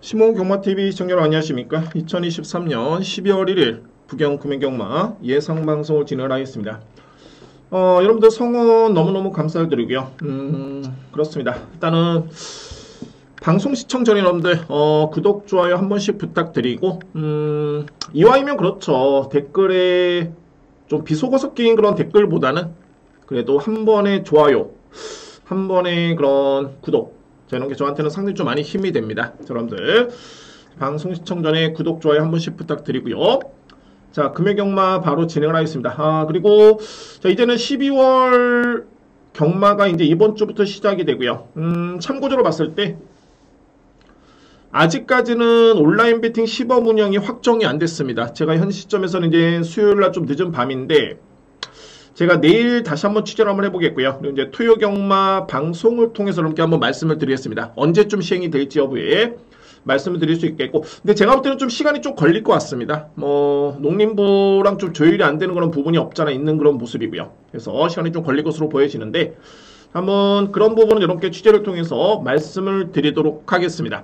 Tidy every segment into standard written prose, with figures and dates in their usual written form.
시모경마TV 시청자 여러분 안녕하십니까. 2023년 12월 1일 부경금융경마 예상방송을 진행을 하겠습니다. 여러분들 성원 너무너무 감사드리고요. 그렇습니다. 일단은 방송 시청 전에 여러분들 구독, 좋아요 한 번씩 부탁드리고 이왕이면 그렇죠. 댓글에 좀 비속어 섞인 그런 댓글보다는 그래도 한 번의 좋아요, 한 번의 그런 구독, 이런 게 저한테는 상당히 좀 많이 힘이 됩니다. 여러분들 방송 시청 전에 구독, 좋아요 한 번씩 부탁드리고요. 자, 금요경마 바로 진행을 하겠습니다. 그리고 자, 이제는 12월 경마가 이제 이번 주부터 시작이 되고요. 참고적으로 봤을 때 아직까지는 온라인 베팅 시범 운영이 확정이 안 됐습니다. 제가 현 시점에서는 이제 수요일날 좀 늦은 밤인데 제가 내일 다시 한번 취재를 한번 해보겠고요. 그리고 이제 토요 경마 방송을 통해서 이렇게 한번 말씀을 드리겠습니다. 언제쯤 시행이 될지 여부에 말씀을 드릴 수 있겠고, 근데 제가 볼 때는 좀 시간이 좀 걸릴 것 같습니다. 농림부랑 좀 조율이 안 되는 그런 부분이 없잖아 있는 그런 모습이고요. 그래서 시간이 좀 걸릴 것으로 보여지는데 한번 그런 부분은 이렇게 취재를 통해서 말씀을 드리도록 하겠습니다.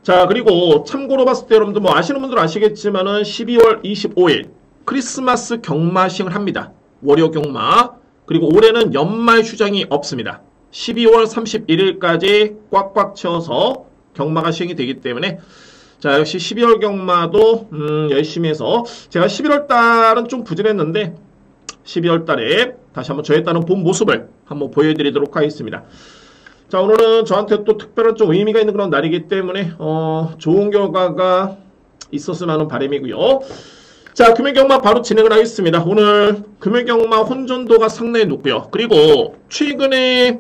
자, 그리고 참고로 봤을 때 여러분들 뭐 아시는 분들은 아시겠지만은 12월 25일 크리스마스 경마 시행을 합니다. 월요 경마. 그리고 올해는 연말 휴장이 없습니다. 12월 31일까지 꽉꽉 채워서 경마가 시행이 되기 때문에 자, 역시 12월 경마도 열심히 해서 제가 11월 달은 좀 부진했는데 12월 달에 다시 한번 저에 따른 본 모습을 한번 보여드리도록 하겠습니다. 자, 오늘은 저한테 또 특별한 좀 의미가 있는 그런 날이기 때문에 좋은 결과가 있었으면 하는 바람이고요. 자, 금요경마 바로 진행을 하겠습니다. 오늘 금요경마 혼전도가 상당히 높고요. 그리고 최근에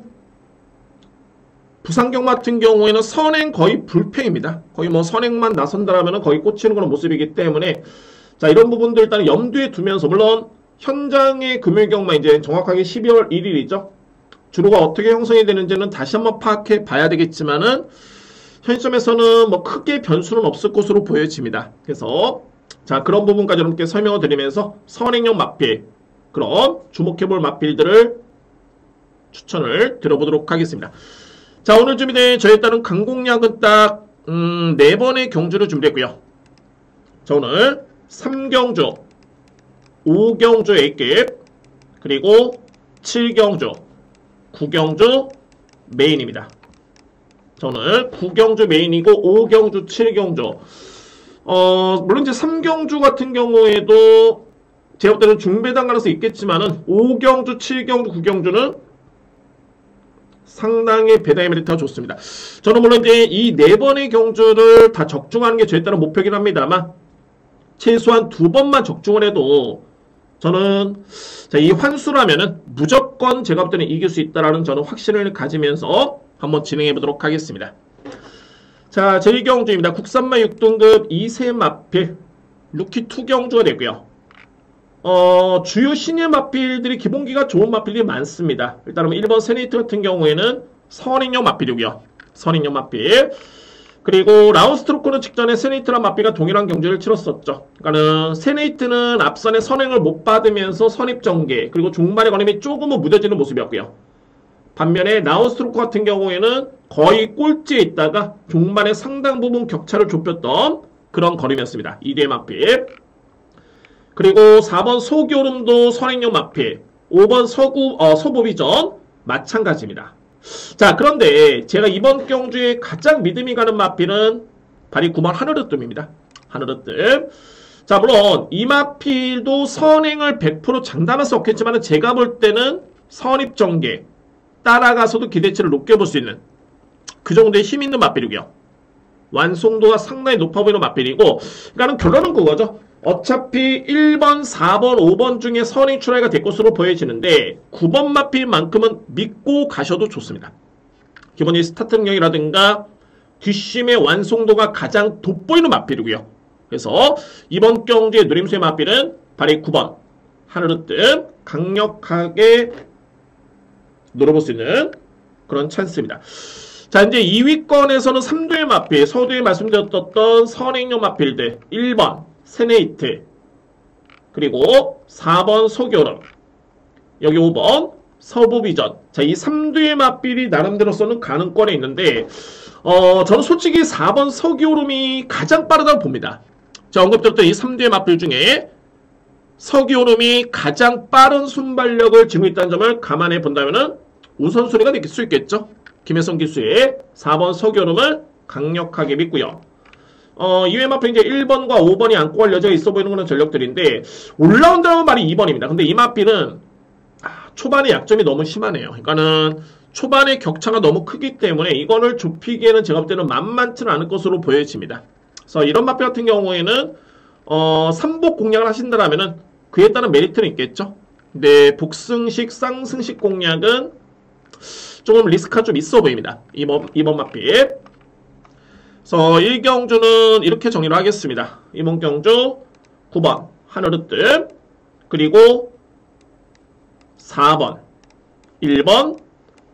부산경마 같은 경우에는 선행 거의 불패입니다. 거의 뭐 선행만 나선다라면 거의 꽂히는 그런 모습이기 때문에 자, 이런 부분들 일단 염두에 두면서 물론 현장의 금요경마 이제 정확하게 12월 1일이죠. 주로가 어떻게 형성이 되는지는 다시 한번 파악해 봐야 되겠지만은 현 시점에서는 뭐 크게 변수는 없을 것으로 보여집니다. 그래서 자, 그런 부분까지 여러분께 설명을 드리면서 선행용 마필, 그런 주목해볼 마필들을 추천을 드려보도록 하겠습니다. 자, 오늘 준비된 저에 따른 강공략은 딱 4번의 경주를 준비했고요. 자, 오늘 3경주, 5경주 A급, 그리고 7경주, 9경주 메인입니다. 자, 오늘 9경주 메인이고 5경주, 7경주 물론 이제 3경주 같은 경우에도 제가 볼 때는 중배당 가능성이 있겠지만은 5경주, 7경주, 9경주는 상당히 배당의 메리트가 좋습니다. 저는 물론 이제 이 4번의 경주를 다 적중하는 게 저에 따른 목표이긴 합니다만 최소한 2번만 적중을 해도 저는 자, 이 환수라면은 무조건 제가 볼 때는 이길 수 있다라는 저는 확신을 가지면서 한번 진행해 보도록 하겠습니다. 자, 제1경주입니다. 국산마 6등급 2세 마필 루키 2 경주가 되고요. 주요 신예 마필들이 기본기가 좋은 마필들이 많습니다. 일단은 1번 세네이트 같은 경우에는 선행용 마필이고요. 선행용 마필. 그리고 라운스트로크는 직전에 세네이트랑 마필과 동일한 경주를 치렀었죠. 그러니까는 세네이트는 앞선에 선행을 못 받으면서 선입전개, 그리고 중반에 걸림이 조금은 무뎌지는 모습이었고요. 반면에 라운스트로크 같은 경우에는 거의 꼴찌에 있다가 중반에 상당 부분 격차를 좁혔던 그런 걸음이었습니다. 2대 마필. 그리고 4번 소교름도 선행용 마필, 5번 서부비전 마찬가지입니다. 자, 그런데 제가 이번 경주에 가장 믿음이 가는 마필은 바로 9번 하늘으뜸입니다. 하늘으뜸. 자, 물론 이 마필도 선행을 100% 장담할 수 없겠지만 제가 볼 때는 선입전개 따라가서도 기대치를 높게 볼 수 있는 그 정도의 힘 있는 마필이고요. 완성도가 상당히 높아 보이는 마필이고, 그러니까 결론은 그거죠. 어차피 1번, 4번, 5번 중에 선행 출하가 될 것으로 보여지는데 9번 마필만큼은 믿고 가셔도 좋습니다. 기본적인 스타트 능력이라든가 뒷심의 완성도가 가장 돋보이는 마필이고요. 그래서 이번 경주의 누림수의 마필은 바로 9번 하늘으뜸 강력하게 노려볼 수 있는 그런 찬스입니다. 자, 이제 2위권에서는 3도의 마필, 서두에 말씀드렸던 선행용 마필들 1번 세네이트, 그리고 4번 소교름, 여기 5번 서부비전. 자, 이 3도의 마필이 나름대로서는 가능권에 있는데 저는 솔직히 4번 서기오름이 가장 빠르다고 봅니다. 제가 언급드렸던 이 3대의 마필 중에 서기오름이 가장 빠른 순발력을 지니고 있다는 점을 감안해 본다면 우선순위가 될 수 있겠죠. 김혜성 기수의 4번 서기오름을 강력하게 믿고요. 이외 마필 이제 1번과 5번이 안고 갈 여지가 있어 보이는 그런 전력들인데, 올라운드라는 말이 2번입니다. 근데 이 마필은 초반에 약점이 너무 심하네요. 그러니까는 초반에 격차가 너무 크기 때문에 이거를 좁히기에는 제가 볼 때는 만만치는 않을 것으로 보여집니다. 그래서 이런 마필 같은 경우에는 3복 공략을 하신다면은 그에 따른 메리트는 있겠죠. 근데 복승식, 쌍승식 공략은 조금 리스크가 좀 있어 보입니다. 이번 마필. 그래서 1경주는 이렇게 정리를 하겠습니다. 이번 경주 9번 하늘으뜸, 그리고 4번, 1번,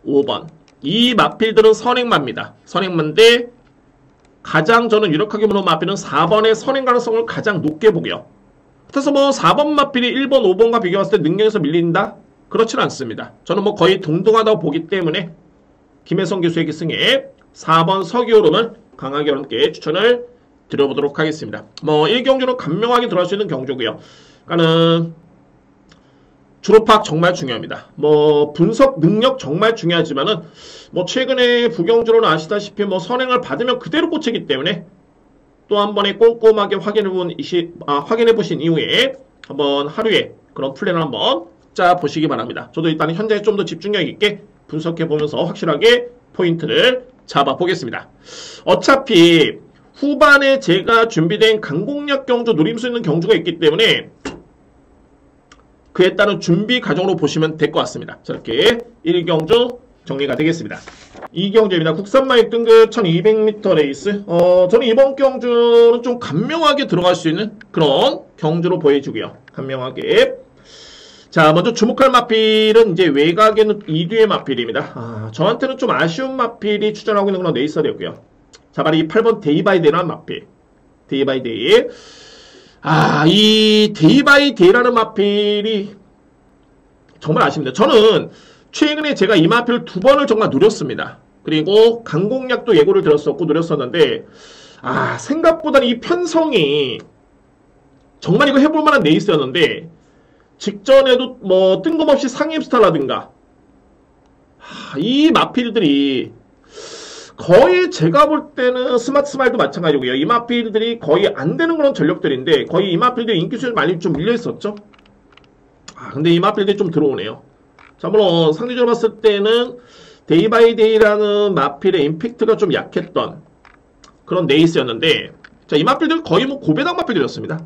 5번. 이 마필들은 선행마입니다. 선행마인데 가장 저는 유력하게 보는 마필은 4번의 선행 가능성을 가장 높게 보고요. 그래서 뭐 4번 마필이 1번, 5번과 비교했을 때 능력에서 밀린다? 그렇지는 않습니다. 저는 뭐 거의 동등하다고 보기 때문에 김혜성 교수의 기승에 4번 서기오름을 강하게 함께 추천을 드려보도록 하겠습니다. 뭐 1경주는 간명하게 들어갈 수 있는 경주고요. 그러니까는 주로파악 정말 중요합니다. 뭐 분석 능력 정말 중요하지만은 뭐 최근에 부경주로는 아시다시피 뭐 선행을 받으면 그대로 꽂히기 때문에 또 한 번에 꼼꼼하게 확인해 보신 이후에 한번 하루에 그런 플랜을 한번 짜 보시기 바랍니다. 저도 일단 현재 좀 더 집중력 있게 분석해 보면서 확실하게 포인트를 잡아 보겠습니다. 어차피 후반에 제가 준비된 강공략 경주 노릴 수 있는 경주가 있기 때문에 그에 따른 준비 과정으로 보시면 될 것 같습니다. 저렇게 1경주 정리가 되겠습니다. 2경주입니다. 국산마입 등급 1200m 레이스. 저는 이번 경주는 좀 간명하게 들어갈 수 있는 그런 경주로 보여주고요. 간명하게. 자, 먼저 주목할 마필은 이제 외곽에는 2뒤의 마필입니다. 저한테는 좀 아쉬운 마필이 추천하고 있는 그런 레이서였고요. 자, 바로 이 8번 데이바이데이라는 마필. 데이바이데이. 이 데이바이데이라는 마필이 정말 아쉽습니다. 저는 최근에 제가 이 마필을 2번을 정말 노렸습니다. 그리고 강공략도 예고를 들었었고 노렸었는데 생각보다 이 편성이 정말 이거 해볼 만한 레이스였는데 직전에도 뭐 뜬금없이 상임스타라든가 이 마필들이 거의 제가 볼 때는 스마트 스마일도 마찬가지고요. 이 마필들이 거의 안 되는 그런 전력들인데 거의 이 마필들이 인기 수준이 많이 좀 밀려있었죠. 근데 이 마필들이 좀 들어오네요. 자, 물론 상대적으로 봤을 때는 데이바이데이라는 마필의 임팩트가 좀 약했던 그런 레이스였는데 자, 이 마필들 거의 뭐 고배당 마필들이었습니다.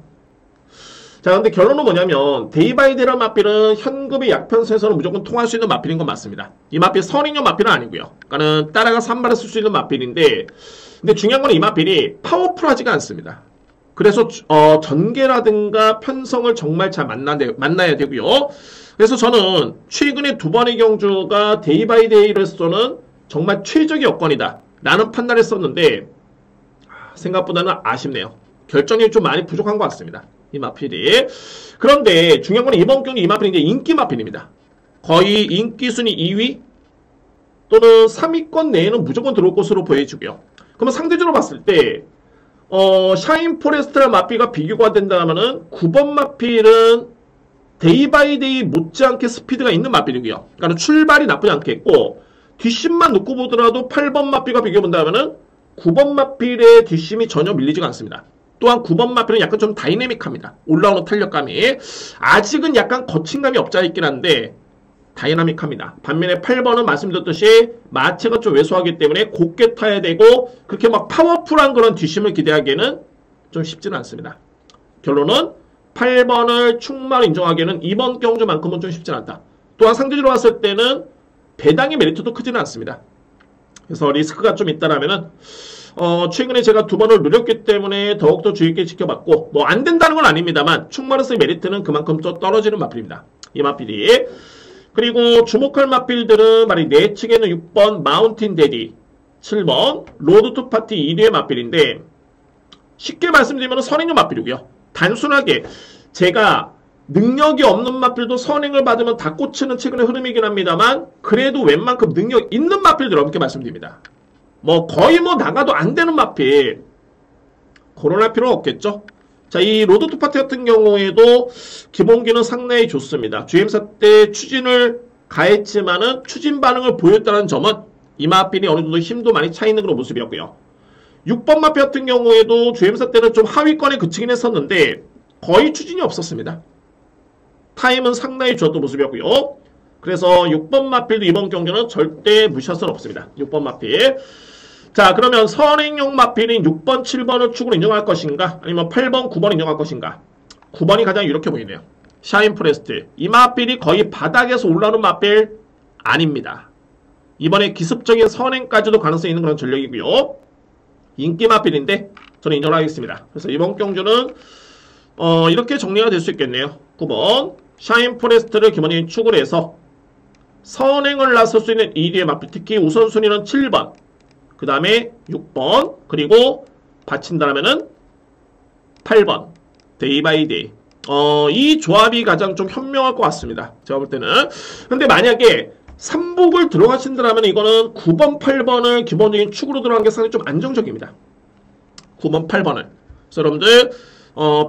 자, 근데 결론은 뭐냐면 데이바이데이라는 마필은 현급의 약편선에서는 무조건 통할 수 있는 마필인 건 맞습니다. 이 마필 선행형 마필은 아니고요. 그러니까는 따라가 3발을 쓸 수 있는 마필인데 근데 중요한 건 이 마필이 파워풀하지가 않습니다. 그래서 전개라든가 편성을 정말 잘 만나야 되고요. 그래서 저는 최근에 2번의 경주가 데이바이데이로서는 정말 최적의 여건이다 라는 판단을 했었는데 생각보다는 아쉽네요. 결정력이 좀 많이 부족한 것 같습니다. 이 마필이. 그런데 중요한 건 이번 경주 이 마필이 이제 인기 마필입니다. 거의 인기 순위 2위 또는 3위권 내에는 무조건 들어올 것으로 보여지고요. 그러면 상대적으로 봤을 때 샤인 포레스트라 마필과 비교가 된다면은 9번 마필은 데이바이데이 못지않게 스피드가 있는 마필이고요. 그러니까 출발이 나쁘지 않겠고 뒷심만 놓고 보더라도 8번 마필과 비교해본다면은 9번 마필의 뒷심이 전혀 밀리지가 않습니다. 또한 9번 마필은 약간 좀 다이내믹합니다. 올라오는 탄력감이. 아직은 약간 거친감이 없지 않아 있긴 한데 다이나믹합니다. 반면에 8번은 말씀드렸듯이 마체가 좀 왜소하기 때문에 곱게 타야 되고 그렇게 막 파워풀한 그런 뒷심을 기대하기에는 좀 쉽지는 않습니다. 결론은 8번을 충만 인정하기에는 이번 경주만큼은 좀 쉽지 않다. 또한 상대적으로 봤을 때는 배당의 메리트도 크지는 않습니다. 그래서 리스크가 좀 있다라면은 최근에 제가 2번을 누렸기 때문에 더욱더 주의 있게 지켜봤고 뭐 안 된다는 건 아닙니다만 충만해서의 메리트는 그만큼 또 떨어지는 마필입니다. 이 마필이. 그리고 주목할 마필들은 말이 내측에는 6번 마운틴 데디, 7번 로드 투 파티 2뒤의 마필인데 쉽게 말씀드리면 선행형 마필이고요. 단순하게 제가 능력이 없는 마필도 선행을 받으면 다 꽂히는 최근의 흐름이긴 합니다만 그래도 웬만큼 능력 있는 마필들 이렇게 말씀드립니다. 뭐 거의 뭐 나가도 안 되는 마필 거론할 필요는 없겠죠. 자, 이 로드 투 파티 같은 경우에도 기본기는 상당히 좋습니다. 주행사 때 추진을 가했지만은 추진 반응을 보였다는 점은 이 마필이 어느 정도 힘도 많이 차 있는 그런 모습이었고요. 6번 마필 같은 경우에도 주행사 때는 좀 하위권에 그치긴 했었는데 거의 추진이 없었습니다. 타임은 상당히 좋았던 모습이었고요. 그래서 6번 마필도 이번 경기는 절대 무시할 수는 없습니다. 6번 마필. 자, 그러면 선행용 마필인 6번, 7번을 축으로 인정할 것인가? 아니면 8번, 9번 인정할 것인가? 9번이 가장 유력해 보이네요. 샤인 프레스트. 이 마필이 거의 바닥에서 올라오는 마필 아닙니다. 이번에 기습적인 선행까지도 가능성이 있는 그런 전력이고요. 인기 마필인데 저는 인정을 하겠습니다. 그래서 이번 경주는 이렇게 정리가 될 수 있겠네요. 9번 샤인 포레스트를 기본적인 축을 해서 선행을 나설 수 있는 2뒤의 마필, 특히 우선순위는 7번, 그 다음에 6번, 그리고 받친다면은 8번 데이 바이 데이. 이 조합이 가장 좀 현명할 것 같습니다. 제가 볼 때는. 근데 만약에 3복을 들어가신다면 이거는 9번, 8번을 기본적인 축으로 들어가는 게 상당히 좀 안정적입니다. 9번, 8번을. 그래서 여러분들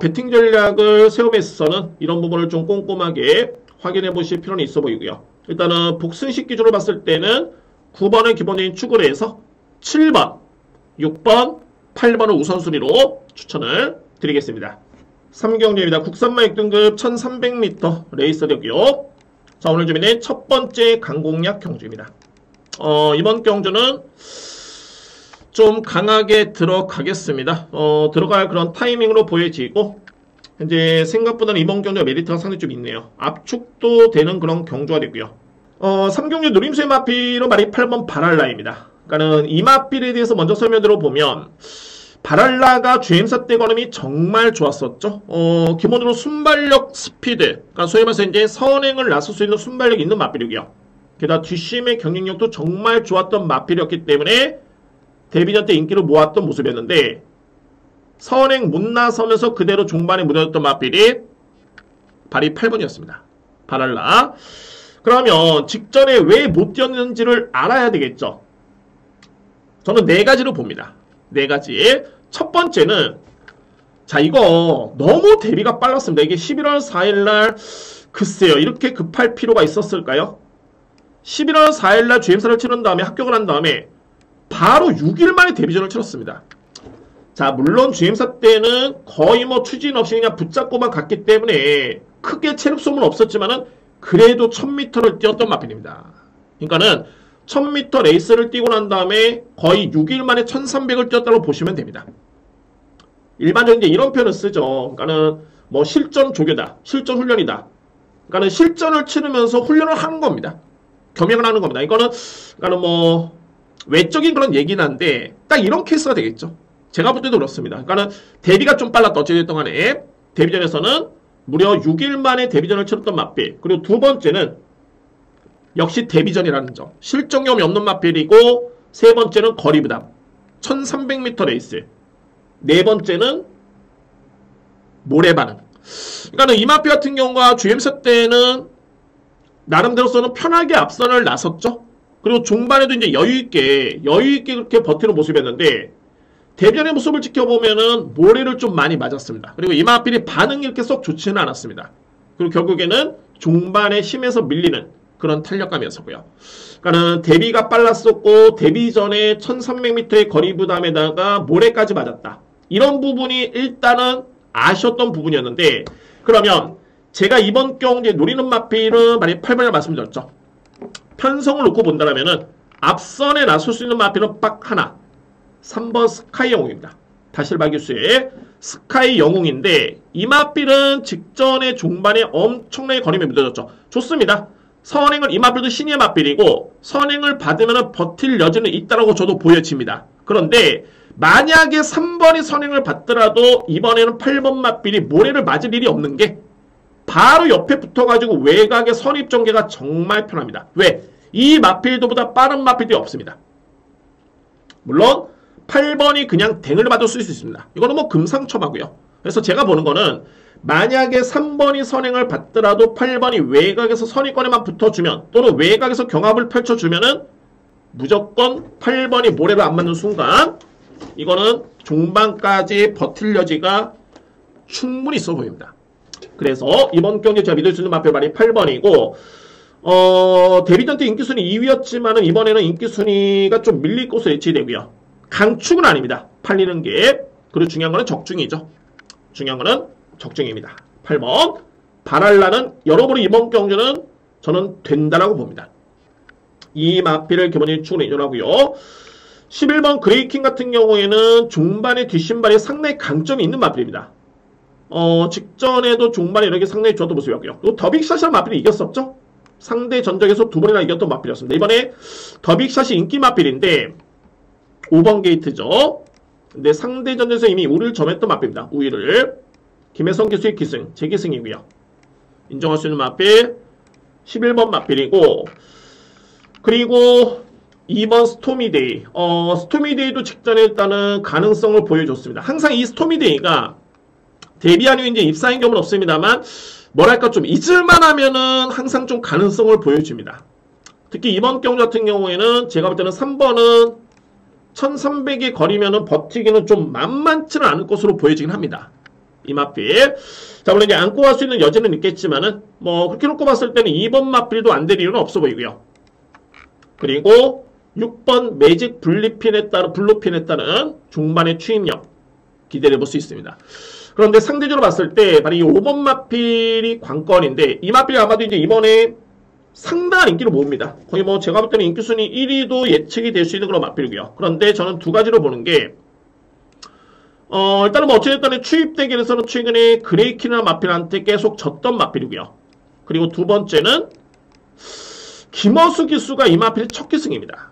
배팅 전략을 세움에 있어서는 이런 부분을 좀 꼼꼼하게 확인해 보실 필요는 있어 보이고요. 일단은 복승식 기준으로 봤을 때는 9번을 기본적인 축으로 해서 7번, 6번, 8번을 우선순위로 추천을 드리겠습니다. 3경주입니다. 국산마 6등급 1300m 레이서력이요. 자, 오늘 준비된 첫 번째 강공략 경주입니다. 이번 경주는 좀 강하게 들어가겠습니다. 들어갈 그런 타이밍으로 보여지고, 현재 생각보다는 이번 경주가 메리트가 상당히 좀 있네요. 압축도 되는 그런 경주가 되고요. 3경주 누림수의 마필은 말이 8번 바랄라입니다. 그러니까는 이 마필에 대해서 먼저 설명 들어보면, 바랄라가 주행사 때 걸음이 정말 좋았었죠. 기본적으로 순발력 스피드, 그러니까 소위 말해서 이제 선행을 나설 수 있는 순발력이 있는 마필이고요. 게다가 뒷심의 경쟁력도 정말 좋았던 마필이었기 때문에 데뷔전 때 인기를 모았던 모습이었는데, 선행 못 나서면서 그대로 종반에 묻어졌던 마필이 발이 8번이었습니다. 바랄라. 그러면 직전에 왜 못 뛰었는지를 알아야 되겠죠. 저는 4가지로 봅니다. 4가지. 첫 번째는, 자, 이거 너무 데뷔가 빨랐습니다. 이게 11월 4일날 글쎄요, 이렇게 급할 필요가 있었을까요? 11월 4일날 주행사를 치른 다음에 합격을 한 다음에 바로 6일 만에 데뷔전을 치렀습니다. 자, 물론 주행사 때는 거의 뭐 추진 없이 그냥 붙잡고만 갔기 때문에 크게 체력 소모는 없었지만은 그래도 1000m를 뛰었던 마필입니다. 그러니까는 1000m 레이스를 뛰고 난 다음에 거의 6일 만에 1300을 뛰었다고 보시면 됩니다. 일반적인 이제 이런 표현을 쓰죠. 그러니까는 뭐 실전 조교다, 실전 훈련이다. 그러니까는 실전을 치르면서 훈련을 하는 겁니다. 겸행을 하는 겁니다. 이거는 그러니까는 뭐 외적인 그런 얘기는 한데 딱 이런 케이스가 되겠죠. 제가 볼 때도 그렇습니다. 그러니까는 데뷔가 좀 빨랐다. 어찌됐든 간에 데뷔전에서는 무려 6일 만에 데뷔전을 치렀던 마필. 그리고 두 번째는 역시 데뷔전이라는 점. 실전 경험이 없는 마필이고, 세 번째는 거리 부담. 1300m 레이스. 네 번째는 모래 반응. 그러니까 이 마필 같은 경우가 주행사 때는 나름대로서는 편하게 앞선을 나섰죠. 그리고 종반에도 이제 여유있게 그렇게 버티는 모습이었는데, 데뷔전의 모습을 지켜보면은 모래를 좀 많이 맞았습니다. 그리고 이 마필이 반응이 이렇게 썩 좋지는 않았습니다. 그리고 결국에는 종반에 힘에서 밀리는 그런 탄력감이었었고요. 그러니까는 데뷔가 빨랐었고 데뷔 전에 1300m의 거리 부담에다가 모래까지 맞았다. 이런 부분이 일단은 아쉬웠던 부분이었는데, 그러면 제가 이번 경기에 노리는 마필은 만약 8번을 말씀드렸죠. 편성을 놓고 본다면은 앞선에 나설 수 있는 마필은 딱 하나. 3번 스카이 영웅입니다. 다실바기수의 스카이 영웅인데 이 마필은 직전에 종반에 엄청나게 거리에 묻어졌죠. 좋습니다. 선행을 이 마필도 신의 마필이고 선행을 받으면 버틸 여지는 있다고 저도 보여집니다. 그런데 만약에 3번이 선행을 받더라도 이번에는 8번 마필이 모래를 맞을 일이 없는 게 바로 옆에 붙어가지고 외곽의 선입 전개가 정말 편합니다. 왜? 이 마필도보다 빠른 마필이 없습니다. 물론 8번이 그냥 댕을 받을 수 있습니다. 이거는 뭐 금상첨화고요. 그래서 제가 보는 거는 만약에 3번이 선행을 받더라도 8번이 외곽에서 선입권에만 붙어주면 또는 외곽에서 경합을 펼쳐주면은 무조건 8번이 모래로 안 맞는 순간 이거는 종반까지 버틸 여지가 충분히 있어 보입니다. 그래서 이번 경기 제가 믿을 수 있는 마필발이 8번이고 데뷔전 때 인기순위 2위였지만은 이번에는 인기순위가 좀 밀릴 것으로 예측되고요. 강축은 아닙니다. 팔리는 게. 그리고 중요한 거는 적중이죠. 중요한 거는 적중입니다. 8번 바랄라는 여러분이 이번 경주는 저는 된다라고 봅니다. 이 마필을 기본적인 축으로 인정하고요. 11번 그레이킹 같은 경우에는 종반의 뒷신발이 상당히 강점이 있는 마필입니다. 직전에도 종반에 이렇게 상당히 좋았던 모습이었고요. 또 더빅샷이라는 마필이 이겼었죠. 상대 전적에서 두 번이나 이겼던 마필이었습니다. 이번에 더빅샷이 인기 마필인데 5번 게이트죠. 근데 상대 전적에서 이미 우위를 점했던 마필입니다. 우위를. 김혜성 기수의 기승, 재기승이고요. 인정할 수 있는 마필 11번 마필이고, 그리고 2번 스토미데이. 스토미데이도 직전에 일단은 가능성을 보여줬습니다. 항상 이 스토미데이가 데뷔한 후 이제 입사인 경우는 없습니다만 뭐랄까 좀 잊을만 하면은 항상 좀 가능성을 보여줍니다. 특히 이번 경주 같은 경우에는 제가 볼 때는 3번은 1300의 거리면은 버티기는 좀 만만치는 않을 것으로 보여지긴 합니다. 이 마필. 자, 물론 이제 안고 갈 수 있는 여지는 있겠지만은 뭐 그렇게 놓고 봤을 때는 2번 마필도 안 될 이유는 없어 보이고요. 그리고 6번 매직 블루핀에 따른 중반의 추임력 기대를 볼 수 있습니다. 그런데 상대적으로 봤을 때 바로 이 5번 마필이 관건인데, 이 마필이 아마도 이제 이번에 상당한 인기를 모읍니다. 거의 뭐 제가 볼 때는 인기순위 1위도 예측이 될 수 있는 그런 마필이고요. 그런데 저는 두 가지로 보는 게, 일단은 뭐 어찌됐든 추입 대결에서는 최근에 그레이키나 마필한테 계속 졌던 마필이고요. 그리고 두 번째는 김어수 기수가 이 마필의 첫 기승입니다.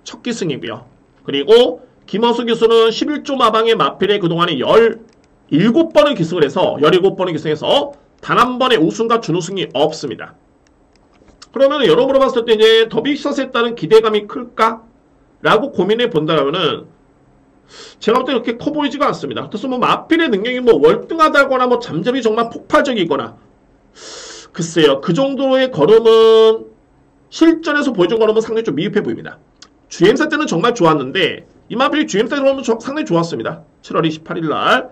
첫 기승이고요. 그리고 김어수 기수는 11조 마방의 마필에 그동안에 17번을 기승을 해서 17번을 기승해서 단 한 번의 우승과 준우승이 없습니다. 그러면 여러분으로 봤을 때 이제 더빅샷에 따른 기대감이 클까? 라고 고민해 본다면은 제가 볼 때 그렇게 커 보이지가 않습니다. 그래서 뭐 마필의 능력이 뭐 월등하다거나 뭐 잠재력이 정말 폭발적이거나, 글쎄요, 그 정도의 걸음은 실전에서 보여준 걸음은 상당히 좀 미흡해 보입니다. GM사 때는 정말 좋았는데 이 마필이 GM사 때는 상당히 좋았습니다. 7월 28일 날.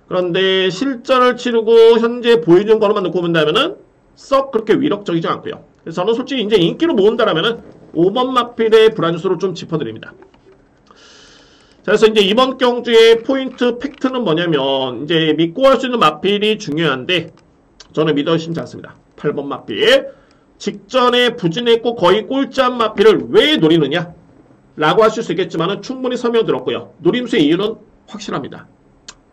그런데 실전을 치르고 현재 보여준 걸음만 놓고 본다면은 썩 그렇게 위력적이지 않고요. 그래서 저는 솔직히 이제 인기로 모은다라면은 5번 마필의 불안주소를 좀 짚어드립니다. 자, 그래서 이제 이번 경주의 포인트 팩트는 뭐냐면, 이제 믿고 할 수 있는 마필이 중요한데 저는 믿어주시지 않습니다. 8번 마필. 직전에 부진했고 거의 꼴찌한 마필을 왜 노리느냐? 라고 하실 수 있겠지만은 충분히 설명드렸고요. 노림수의 이유는 확실합니다.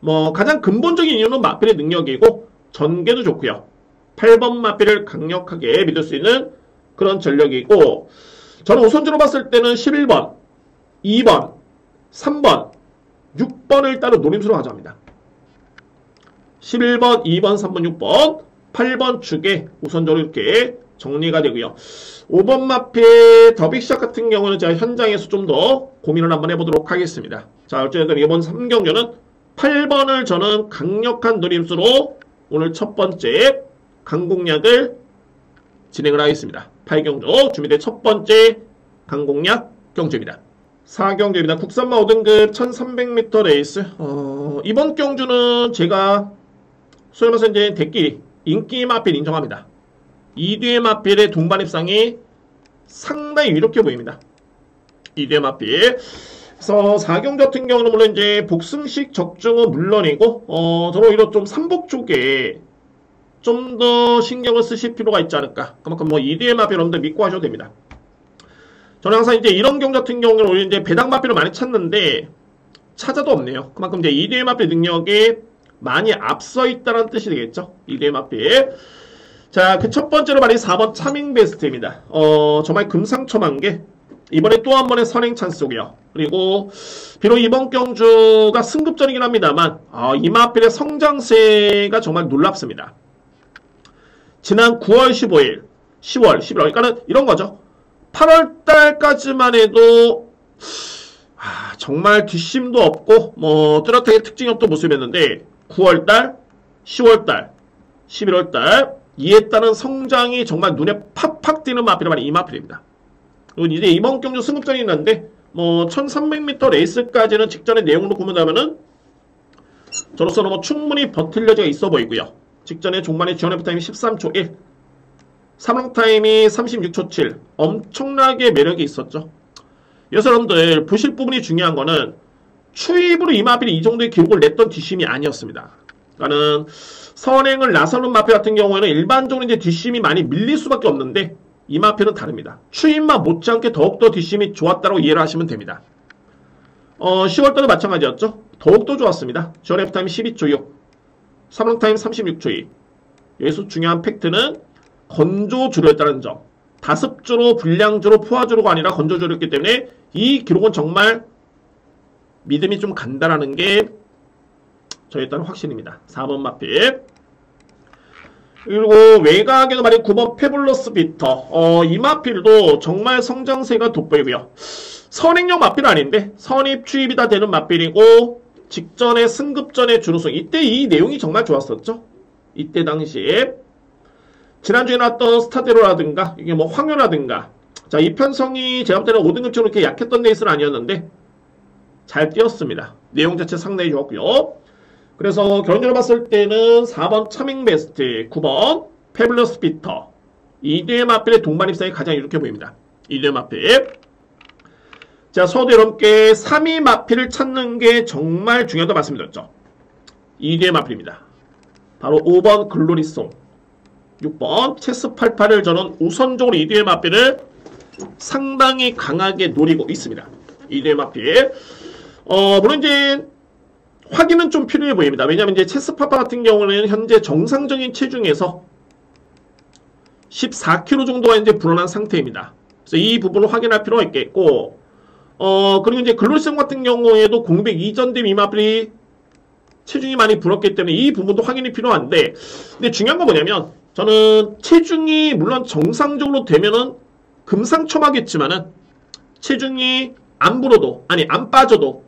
뭐 가장 근본적인 이유는 마필의 능력이고 전개도 좋고요. 8번 마필을 강력하게 믿을 수 있는 그런 전력이고, 저는 우선적으로 봤을 때는 11번, 2번, 3번, 6번을 따로 노림수로 가져갑니다. 11번, 2번, 3번, 6번, 8번 축에 우선적으로 이렇게 정리가 되고요. 5번 마필 더빅샷 같은 경우는 제가 현장에서 좀 더 고민을 한번 해보도록 하겠습니다. 자, 어쨌든 이번 3경기는 8번을 저는 강력한 노림수로 오늘 첫 번째 강공략을 진행을 하겠습니다. 8경주 준비된 첫 번째 강공략 경주입니다. 4경주입니다. 국산마 5등급 1300m 레이스. 이번 경주는 제가 소위 말해서 이제 대끼리 인기 마필 인정합니다. 2뒤의 마필의 동반입상이 상당히 유력해 보입니다. 2뒤의 마필. 그래서 4경주 같은 경우는 물론 이제 복승식 적중은 물론이고, 저는 오히려 좀 삼복 쪽에 좀 더 신경을 쓰실 필요가 있지 않을까. 그만큼 뭐 2뒤의 마필 여러분들 믿고 하셔도 됩니다. 저는 항상 이제 이런 경주 같은 경우는 오히려 이제 배당 마필을 많이 찾는데 찾아도 없네요. 그만큼 이제 2뒤의 마필 능력이 많이 앞서 있다는 뜻이 되겠죠. 2뒤의 마필. 자, 그 첫 번째로 말이 4번 차밍 베스트입니다. 정말 금상첨화한 게 이번에 또 한 번의 선행 찬스고요. 그리고 비록 이번 경주가 승급전이긴 합니다만 이 마필의 성장세가 정말 놀랍습니다. 지난 9월 15일, 10월, 11월, 그러니까는 이런 거죠. 8월달까지만 해도 정말 뒷심도 없고 뭐 뚜렷하게 특징이 없던 모습이었는데 9월달, 10월달, 11월달 이에 따른 성장이 정말 눈에 팍팍 띄는 마필이 바로 이 마필입니다. 그리고 이제 이번 경주 승급전이 있는데 뭐 1300m 레이스까지는 직전의 내용으로 보면은 저로서는 뭐 충분히 버틸 여지가 있어 보이고요. 직전에 종반의 지원F 타임이 13초 1, 3롱 타임이 36초 7, 엄청나게 매력이 있었죠. 여러서 여러분들 보실 부분이 중요한 거는 추입으로 이 마필이 이 정도의 기록을 냈던 뒷심이 아니었습니다. 그러니까는 선행을 나서는 마필 같은 경우에는 일반적으로 이제 뒷심이 많이 밀릴 수밖에 없는데 이 마필은 다릅니다. 추입만 못지않게 더욱더 뒷심이 좋았다고 이해를 하시면 됩니다. 10월달도 마찬가지였죠. 더욱더 좋았습니다. 지원 F타임 12초 6, 3롱 타임 36초 2. 여기서 중요한 팩트는 건조주로였다는 점. 다습주로, 불량주로, 포화주로가 아니라 건조주로였기 때문에 이 기록은 정말 믿음이 좀 간다라는 게 저에 따른 확신입니다. 4번 마필. 그리고 외곽에도 말이 9번 페블러스 비터. 이 마필도 정말 성장세가 돋보이고요. 선행용 마필은 아닌데 선입 추입이 다 되는 마필이고 직전에 승급전의 준우승. 이때 이 내용이 정말 좋았었죠. 이때 당시에 지난주에 나왔던 스타데로라든가 이게 뭐 황효라든가 자, 이 편성이 제가 볼 때는 5등급처럼 이렇게 약했던 레이스는 아니었는데 잘 뛰었습니다. 내용 자체 상당히 좋았고요. 그래서 결론적으로 봤을 때는 4번 차밍 베스트, 9번 페블러스 비터, 이대 마필의 동반 입상이 가장 이렇게 보입니다. 이대 마필. 자, 서두 여러분께 3위 마필을 찾는 게 정말 중요하다고 말씀드렸죠. 이대 마필입니다. 바로 5번 글로리송, 6번 체스88을 저는 우선적으로 이대 마필을 상당히 강하게 노리고 있습니다. 이대 마필. 물론 이제 확인은 좀 필요해 보입니다. 왜냐하면 이제 체스파파 같은 경우는 현재 정상적인 체중에서 14kg 정도가 이제 불어난 상태입니다. 그래서 이 부분을 확인할 필요가 있겠고, 그리고 이제 글로리성 같은 경우에도 공백 이전 대 미마필이 체중이 많이 불었기 때문에 이 부분도 확인이 필요한데, 근데 중요한 건 뭐냐면, 저는 체중이 물론 정상적으로 되면은 금상첨화겠지만은, 체중이 안 불어도, 아니, 안 빠져도,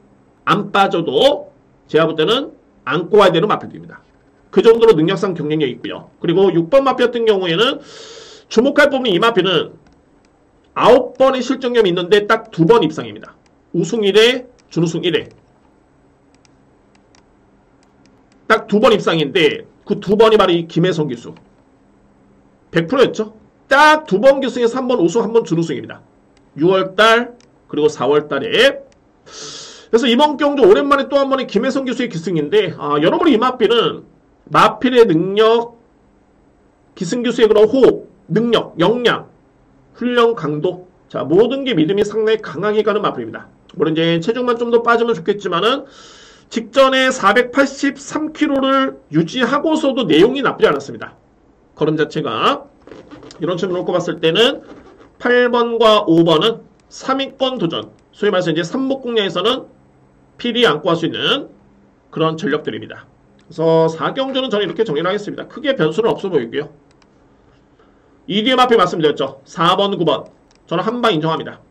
제가 볼 때는 안고 와야 되는 마필입니다. 그 정도로 능력상 경쟁력이 있고요. 그리고 6번 마필 같은 경우에는 주목할 부분이 이 마필은 9번의 실적점이 있는데 딱 2번 입상입니다. 우승 1회, 준우승 1회. 딱 2번 입상인데 그 2번이 바로 이 김혜성 기수. 100%였죠? 딱 2번 기수에서 1번 우승, 1번 준우승입니다. 6월달 그리고 4월달에 그래서 이번 경주 오랜만에 또 한 번의 김혜성 기수의 기승인데 여러분이 이 마필은 마필의 능력, 기승 기수의 그런 호흡, 능력, 역량, 훈련 강도 자 모든 게 믿음이 상당히 강하게 가는 마필입니다. 물론 이제 체중만 좀 더 빠지면 좋겠지만은 직전에 483kg를 유지하고서도 내용이 나쁘지 않았습니다. 걸음 자체가 이런 측면으로 놓고 봤을 때는 8번과 5번은 3위권 도전 소위 말해서 이제 삼목공략에서는 필히 안고 할 수 있는 그런 전력들입니다. 그래서 4경주는 저는 이렇게 정리를 하겠습니다. 크게 변수는 없어 보이고요. 2뒤에 마필 말씀드렸죠. 4번, 9번. 저는 한방 인정합니다.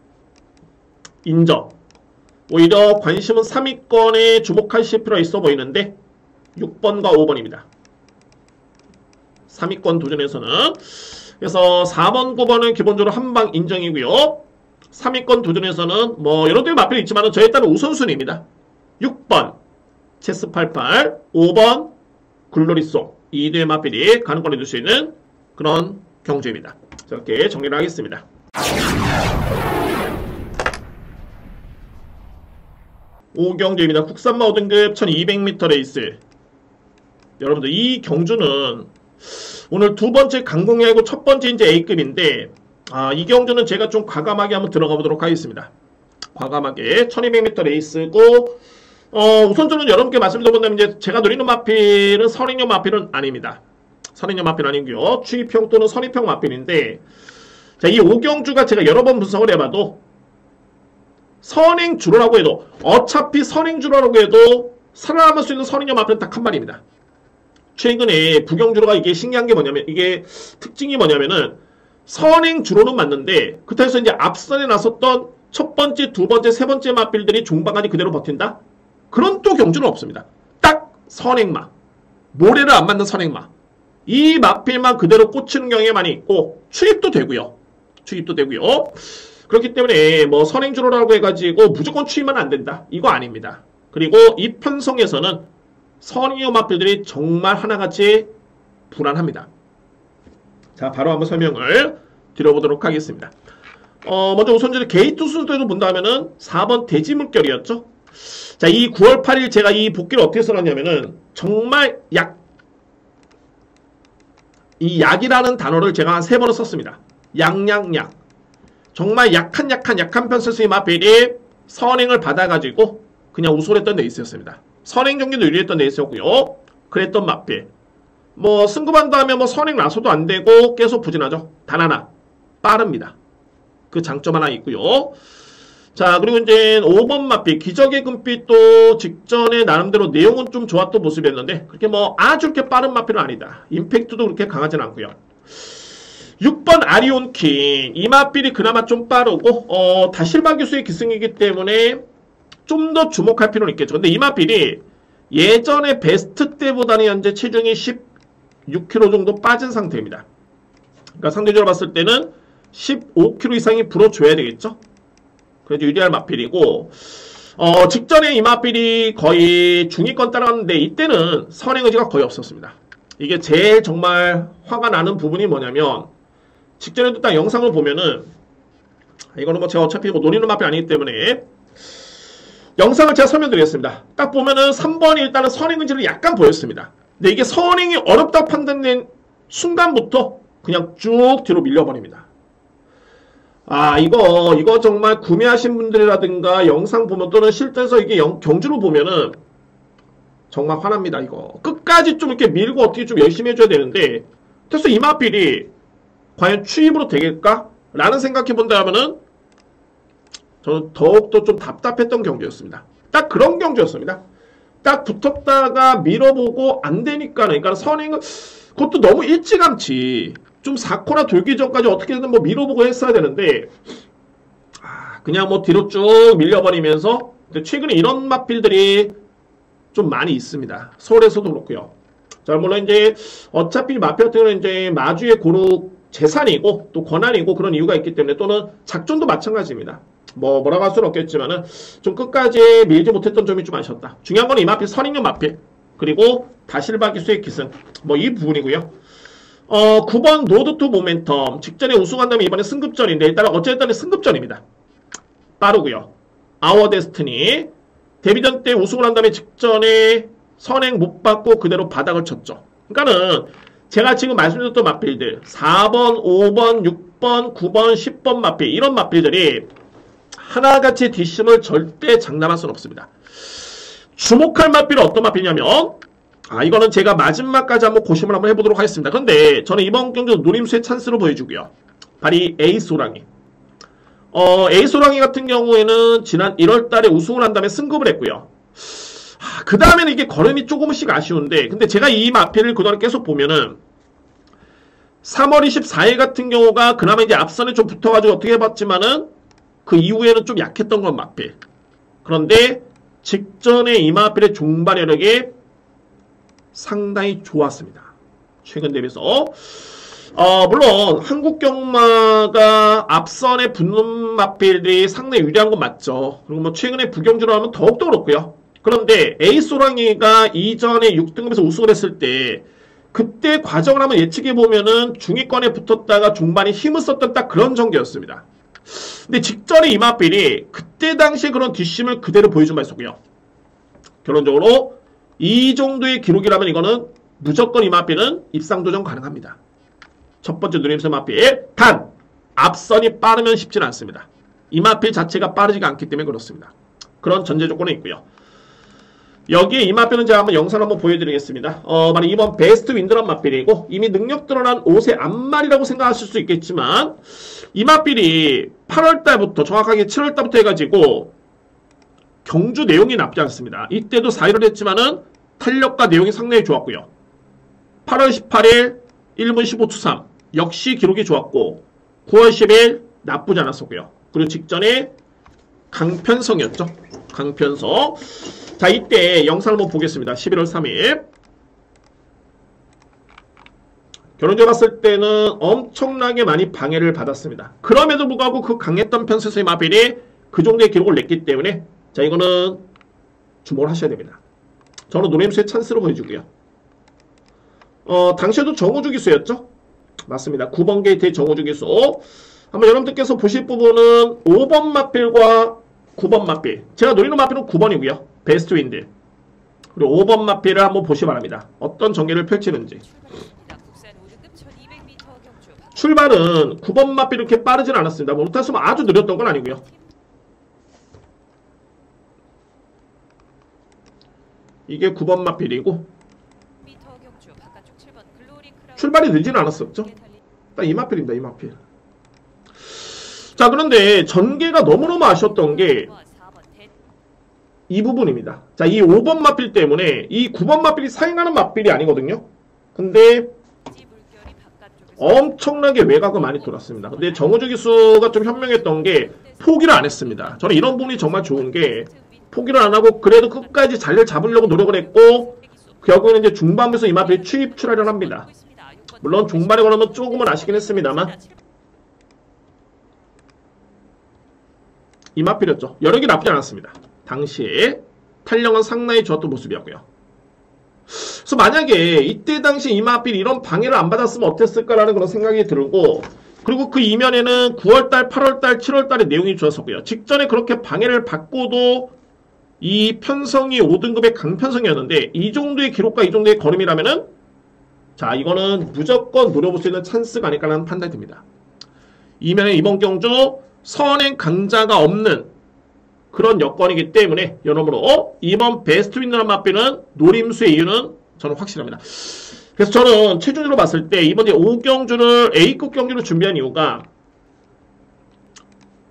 인정. 오히려 관심은 3위권에 주목하실 필요가 있어 보이는데 6번과 5번입니다. 3위권 도전에서는 그래서 4번, 9번은 기본적으로 한방 인정이고요. 3위권 도전에서는 뭐 여러 대의 마필이 있지만 저에 따른 우선순위입니다. 6번 체스88, 5번 글로리송 이 대의 마필이 가능권을 줄 수 있는 그런 경주입니다. 이렇게 정리를 하겠습니다. 5경주입니다. 국산마 5등급 1200m 레이스. 여러분들 이 경주는 오늘 두 번째 강공야이고 첫 번째 이제 A급인데 이 경주는 제가 좀 과감하게 한번 들어가 보도록 하겠습니다. 과감하게 1200m 레이스고 우선적으로 여러분께 말씀드려본다면 이제 제가 노리는 마필은 선행용 마필은 아닙니다. 선행용 마필 아니고요. 추입형 또는 선입형 마필인데 자, 이 5경주가 제가 여러 번 분석을 해봐도 선행주로라고 해도 어차피 선행주로라고 해도 살아남을 수 있는 선행용 마필은 딱 한 마리입니다. 최근에 부경주로가 이게 신기한 게 뭐냐면 이게 특징이 뭐냐면은 선행주로는 맞는데 그렇다고 해서 이제 앞선에 나섰던 첫 번째, 두 번째, 세 번째 마필들이 종방까지 그대로 버틴다? 그런 또 경주는 없습니다. 딱 선행마. 모래를 안 맞는 선행마. 이 마필만 그대로 꽂히는 경우에 많이 있고 추입도 되고요. 추입도 되고요. 그렇기 때문에 뭐 선행주로라고 해가지고 무조건 추이면 안 된다. 이거 아닙니다. 그리고 이 편성에서는 선행형 마필들이 정말 하나같이 불안합니다. 자, 바로 한번 설명을 드려보도록 하겠습니다. 먼저 우선 게이트 순서대로 본다면은 4번 돼지 물결이었죠. 자, 이 9월 8일 제가 이 복귀를 어떻게 써놨냐면은 정말 이 약이라는 단어를 제가 한 3번을 썼습니다. 약. 정말 약한 편서스의 마필이 선행을 받아가지고 그냥 우승했던 레이스였습니다. 선행 경기도 유리했던 레이스였고요. 그랬던 마필. 뭐 승급한다 하면 뭐 선행 나서도 안 되고 계속 부진하죠. 단 하나 빠릅니다. 그 장점 하나 있고요. 자, 그리고 이제 5번 마필 기적의 금빛도 직전에 나름대로 내용은 좀 좋았던 모습이었는데 그렇게 뭐 아주 그렇게 빠른 마필은 아니다. 임팩트도 그렇게 강하진 않고요. 6번 아리온킹 이 마필이 그나마 좀 빠르고 다실바 교수의 기승이기 때문에 좀 더 주목할 필요는 있겠죠. 근데 이 마필이 예전에 베스트 때보다는 현재 체중이 16kg 정도 빠진 상태입니다. 그러니까 상대적으로 봤을 때는 15kg 이상이 불어줘야 되겠죠. 그래서 유리할 마필이고 직전에 이 마필이 거의 중위권 따라갔는데 이때는 선행 의지가 거의 없었습니다. 이게 제일 정말 화가 나는 부분이 뭐냐면 직전에도 딱 영상을 보면은 이거는 뭐 제가 어차피 뭐 노리는 마필 아니기 때문에 영상을 제가 설명드리겠습니다. 딱 보면은 3번이 일단은 선행 의지를 약간 보였습니다. 근데 이게 선행이 어렵다고 판단된 순간부터 그냥 쭉 뒤로 밀려버립니다. 아, 이거 정말 구매하신 분들이라든가 영상 보면 또는 실전에서 이게 경주로 보면은 정말 화납니다, 이거. 끝까지 좀 이렇게 밀고 어떻게 좀 열심히 해줘야 되는데, 그래서 이 마필이 과연 추입으로 되겠까? 라는 생각해 본다면은 저는 더욱더 좀 답답했던 경기였습니다. 딱 그런 경기였습니다. 딱 붙었다가 밀어보고 안 되니까, 그러니까 선행은 그것도 너무 일찌감치 좀 4코나 돌기 전까지 어떻게든 뭐 밀어보고 했어야 되는데 그냥 뭐 뒤로 쭉 밀려버리면서 최근에 이런 마필들이 좀 많이 있습니다. 서울에서도 그렇고요. 자, 물론 이제 어차피 마필 같은 경우는 이제 마주의 고루 재산이고 또 권한이고 그런 이유가 있기 때문에 또는 작전도 마찬가지입니다. 뭐라고 할 수는 없겠지만은 좀 끝까지 밀지 못했던 점이 좀 아쉬웠다. 중요한 건 이 마필 선행형 마필 그리고 다실바 기수의 기승 뭐 이 부분이고요. 9번 로드 투 모멘텀 직전에 우승한 다음에 이번에 승급전인데 일단 어쨌든 승급전입니다. 빠르고요. 아워 데스티니 데뷔전 때 우승을 한 다음에 직전에 선행 못 받고 그대로 바닥을 쳤죠. 그러니까는 제가 지금 말씀드렸던 마필들 4번, 5번, 6번, 9번, 10번 마필 이런 마필들이 하나같이 뒷심을 절대 장담할 수는 없습니다. 주목할 마필은 어떤 마필이냐면 이거는 제가 마지막까지 한번 고심을 한번 해보도록 하겠습니다. 그런데 저는 이번 경기도 노림수의 찬스로 보여주고요. 바로 이 에이스 호랑이. 에이스 호랑이 같은 경우에는 지난 1월달에 우승을 한 다음에 승급을 했고요. 그 다음에는 이게 걸음이 조금씩 아쉬운데, 근데 제가 이 마필을 그동안 계속 보면은 3월 24일 같은 경우가 그나마 이제 앞선에 좀 붙어가지고 어떻게 해봤지만은 그 이후에는 좀 약했던 건 마필. 그런데 직전에 이 마필의 종발여력이 상당히 좋았습니다. 최근 대비해서 물론 한국 경마가 앞선에 붙는 마필들이 상당히 유리한 건 맞죠. 그리고 뭐 최근에 부경주로 하면 더욱더 그렇고요. 그런데 에이스 호랑이가 이전에 6등급에서 우승을 했을 때 그때 과정을 한번 예측해보면은 중위권에 붙었다가 중반에 힘을 썼던 딱 그런 전개였습니다. 근데 직전에 이 마필이 그때 당시에 그런 뒷심을 그대로 보여준 바 있었고요. 결론적으로 이 정도의 기록이라면 이거는 무조건 이 마필은 입상도전 가능합니다. 첫 번째 누림수 마필. 단 앞선이 빠르면 쉽지는 않습니다. 이 마필 자체가 빠르지가 않기 때문에 그렇습니다. 그런 전제 조건이 있고요. 여기에 이 마필은 제가 한번 영상 한번 보여드리겠습니다. 만약 이번 베스트 윈드런 마필이고 이미 능력 드러난 옷의 앞말이라고 생각하실 수 있겠지만 이 마필이 8월달부터 정확하게 7월달부터 해가지고 경주 내용이 나쁘지 않습니다. 이때도 4위를 했지만은 탄력과 내용이 상당히 좋았고요. 8월 18일 1분 15초 3 역시 기록이 좋았고 9월 10일 나쁘지 않았었고요. 그리고 직전에 강편성이었죠. 강편성. 자, 이때 영상을 한번 보겠습니다. 11월 3일 결혼적으로 봤을 때는 엄청나게 많이 방해를 받았습니다. 그럼에도 불구하고 그 강했던 편수에서 이마필이 그 정도의 기록을 냈기 때문에 자 이거는 주목을 하셔야 됩니다. 저는 노림수의 찬스로 보여주고요. 당시에도 정우주 기수였죠? 맞습니다. 9번 게이트의 정우주 기수. 한번 여러분들께서 보실 부분은 5번 마필과 9번 마필. 제가 노리는 마필은 9번이고요. 베스트 윈드. 그리고 5번 마필을 한번 보시 바랍니다. 어떤 전개를 펼치는지. 출발은 9번 마필이 이렇게 빠르진 않았습니다. 뭐 못했으면 아주 느렸던 건 아니고요. 이게 9번 마필이고 출발이 늦지는 않았었죠. 딱 이 마필입니다. 이 마필. 자 그런데 전개가 너무너무 아쉬웠던 게 이 부분입니다. 자 이 5번 마필 때문에 이 9번 마필이 사행하는 마필이 아니거든요. 근데 엄청나게 외곽을 많이 돌았습니다. 근데 정우주 기수가 좀 현명했던 게 포기를 안 했습니다. 저는 이런 부분이 정말 좋은 게 포기를 안 하고 그래도 끝까지 자리를 잡으려고 노력을 했고 결국에는 이제 중반부에서 이 마필이 출혈을 합니다. 물론 중반에 걸으면 조금은 아쉽긴 했습니다만 이 마필이었죠. 여력이 나쁘지 않았습니다. 당시에 탄력은 상당히 좋았던 모습이었고요. 그래서 만약에 이때 당시 이 마필이 이런 방해를 안 받았으면 어땠을까라는 그런 생각이 들고 그리고 그 이면에는 9월달, 8월달, 7월달의 내용이 좋았었고요. 직전에 그렇게 방해를 받고도 이 편성이 5등급의 강편성이었는데 이 정도의 기록과 이 정도의 걸음이라면은 자 이거는 무조건 노려볼 수 있는 찬스가 아닐까라는 판단이 듭니다. 이면에 이번 경주 선행 강자가 없는 그런 여건이기 때문에 여러모로 이번 베스트 윈너란 마필은 노림수의 이유는 저는 확실합니다. 그래서 저는 최종적으로 봤을 때 이번 5경주를 A급 경주를 준비한 이유가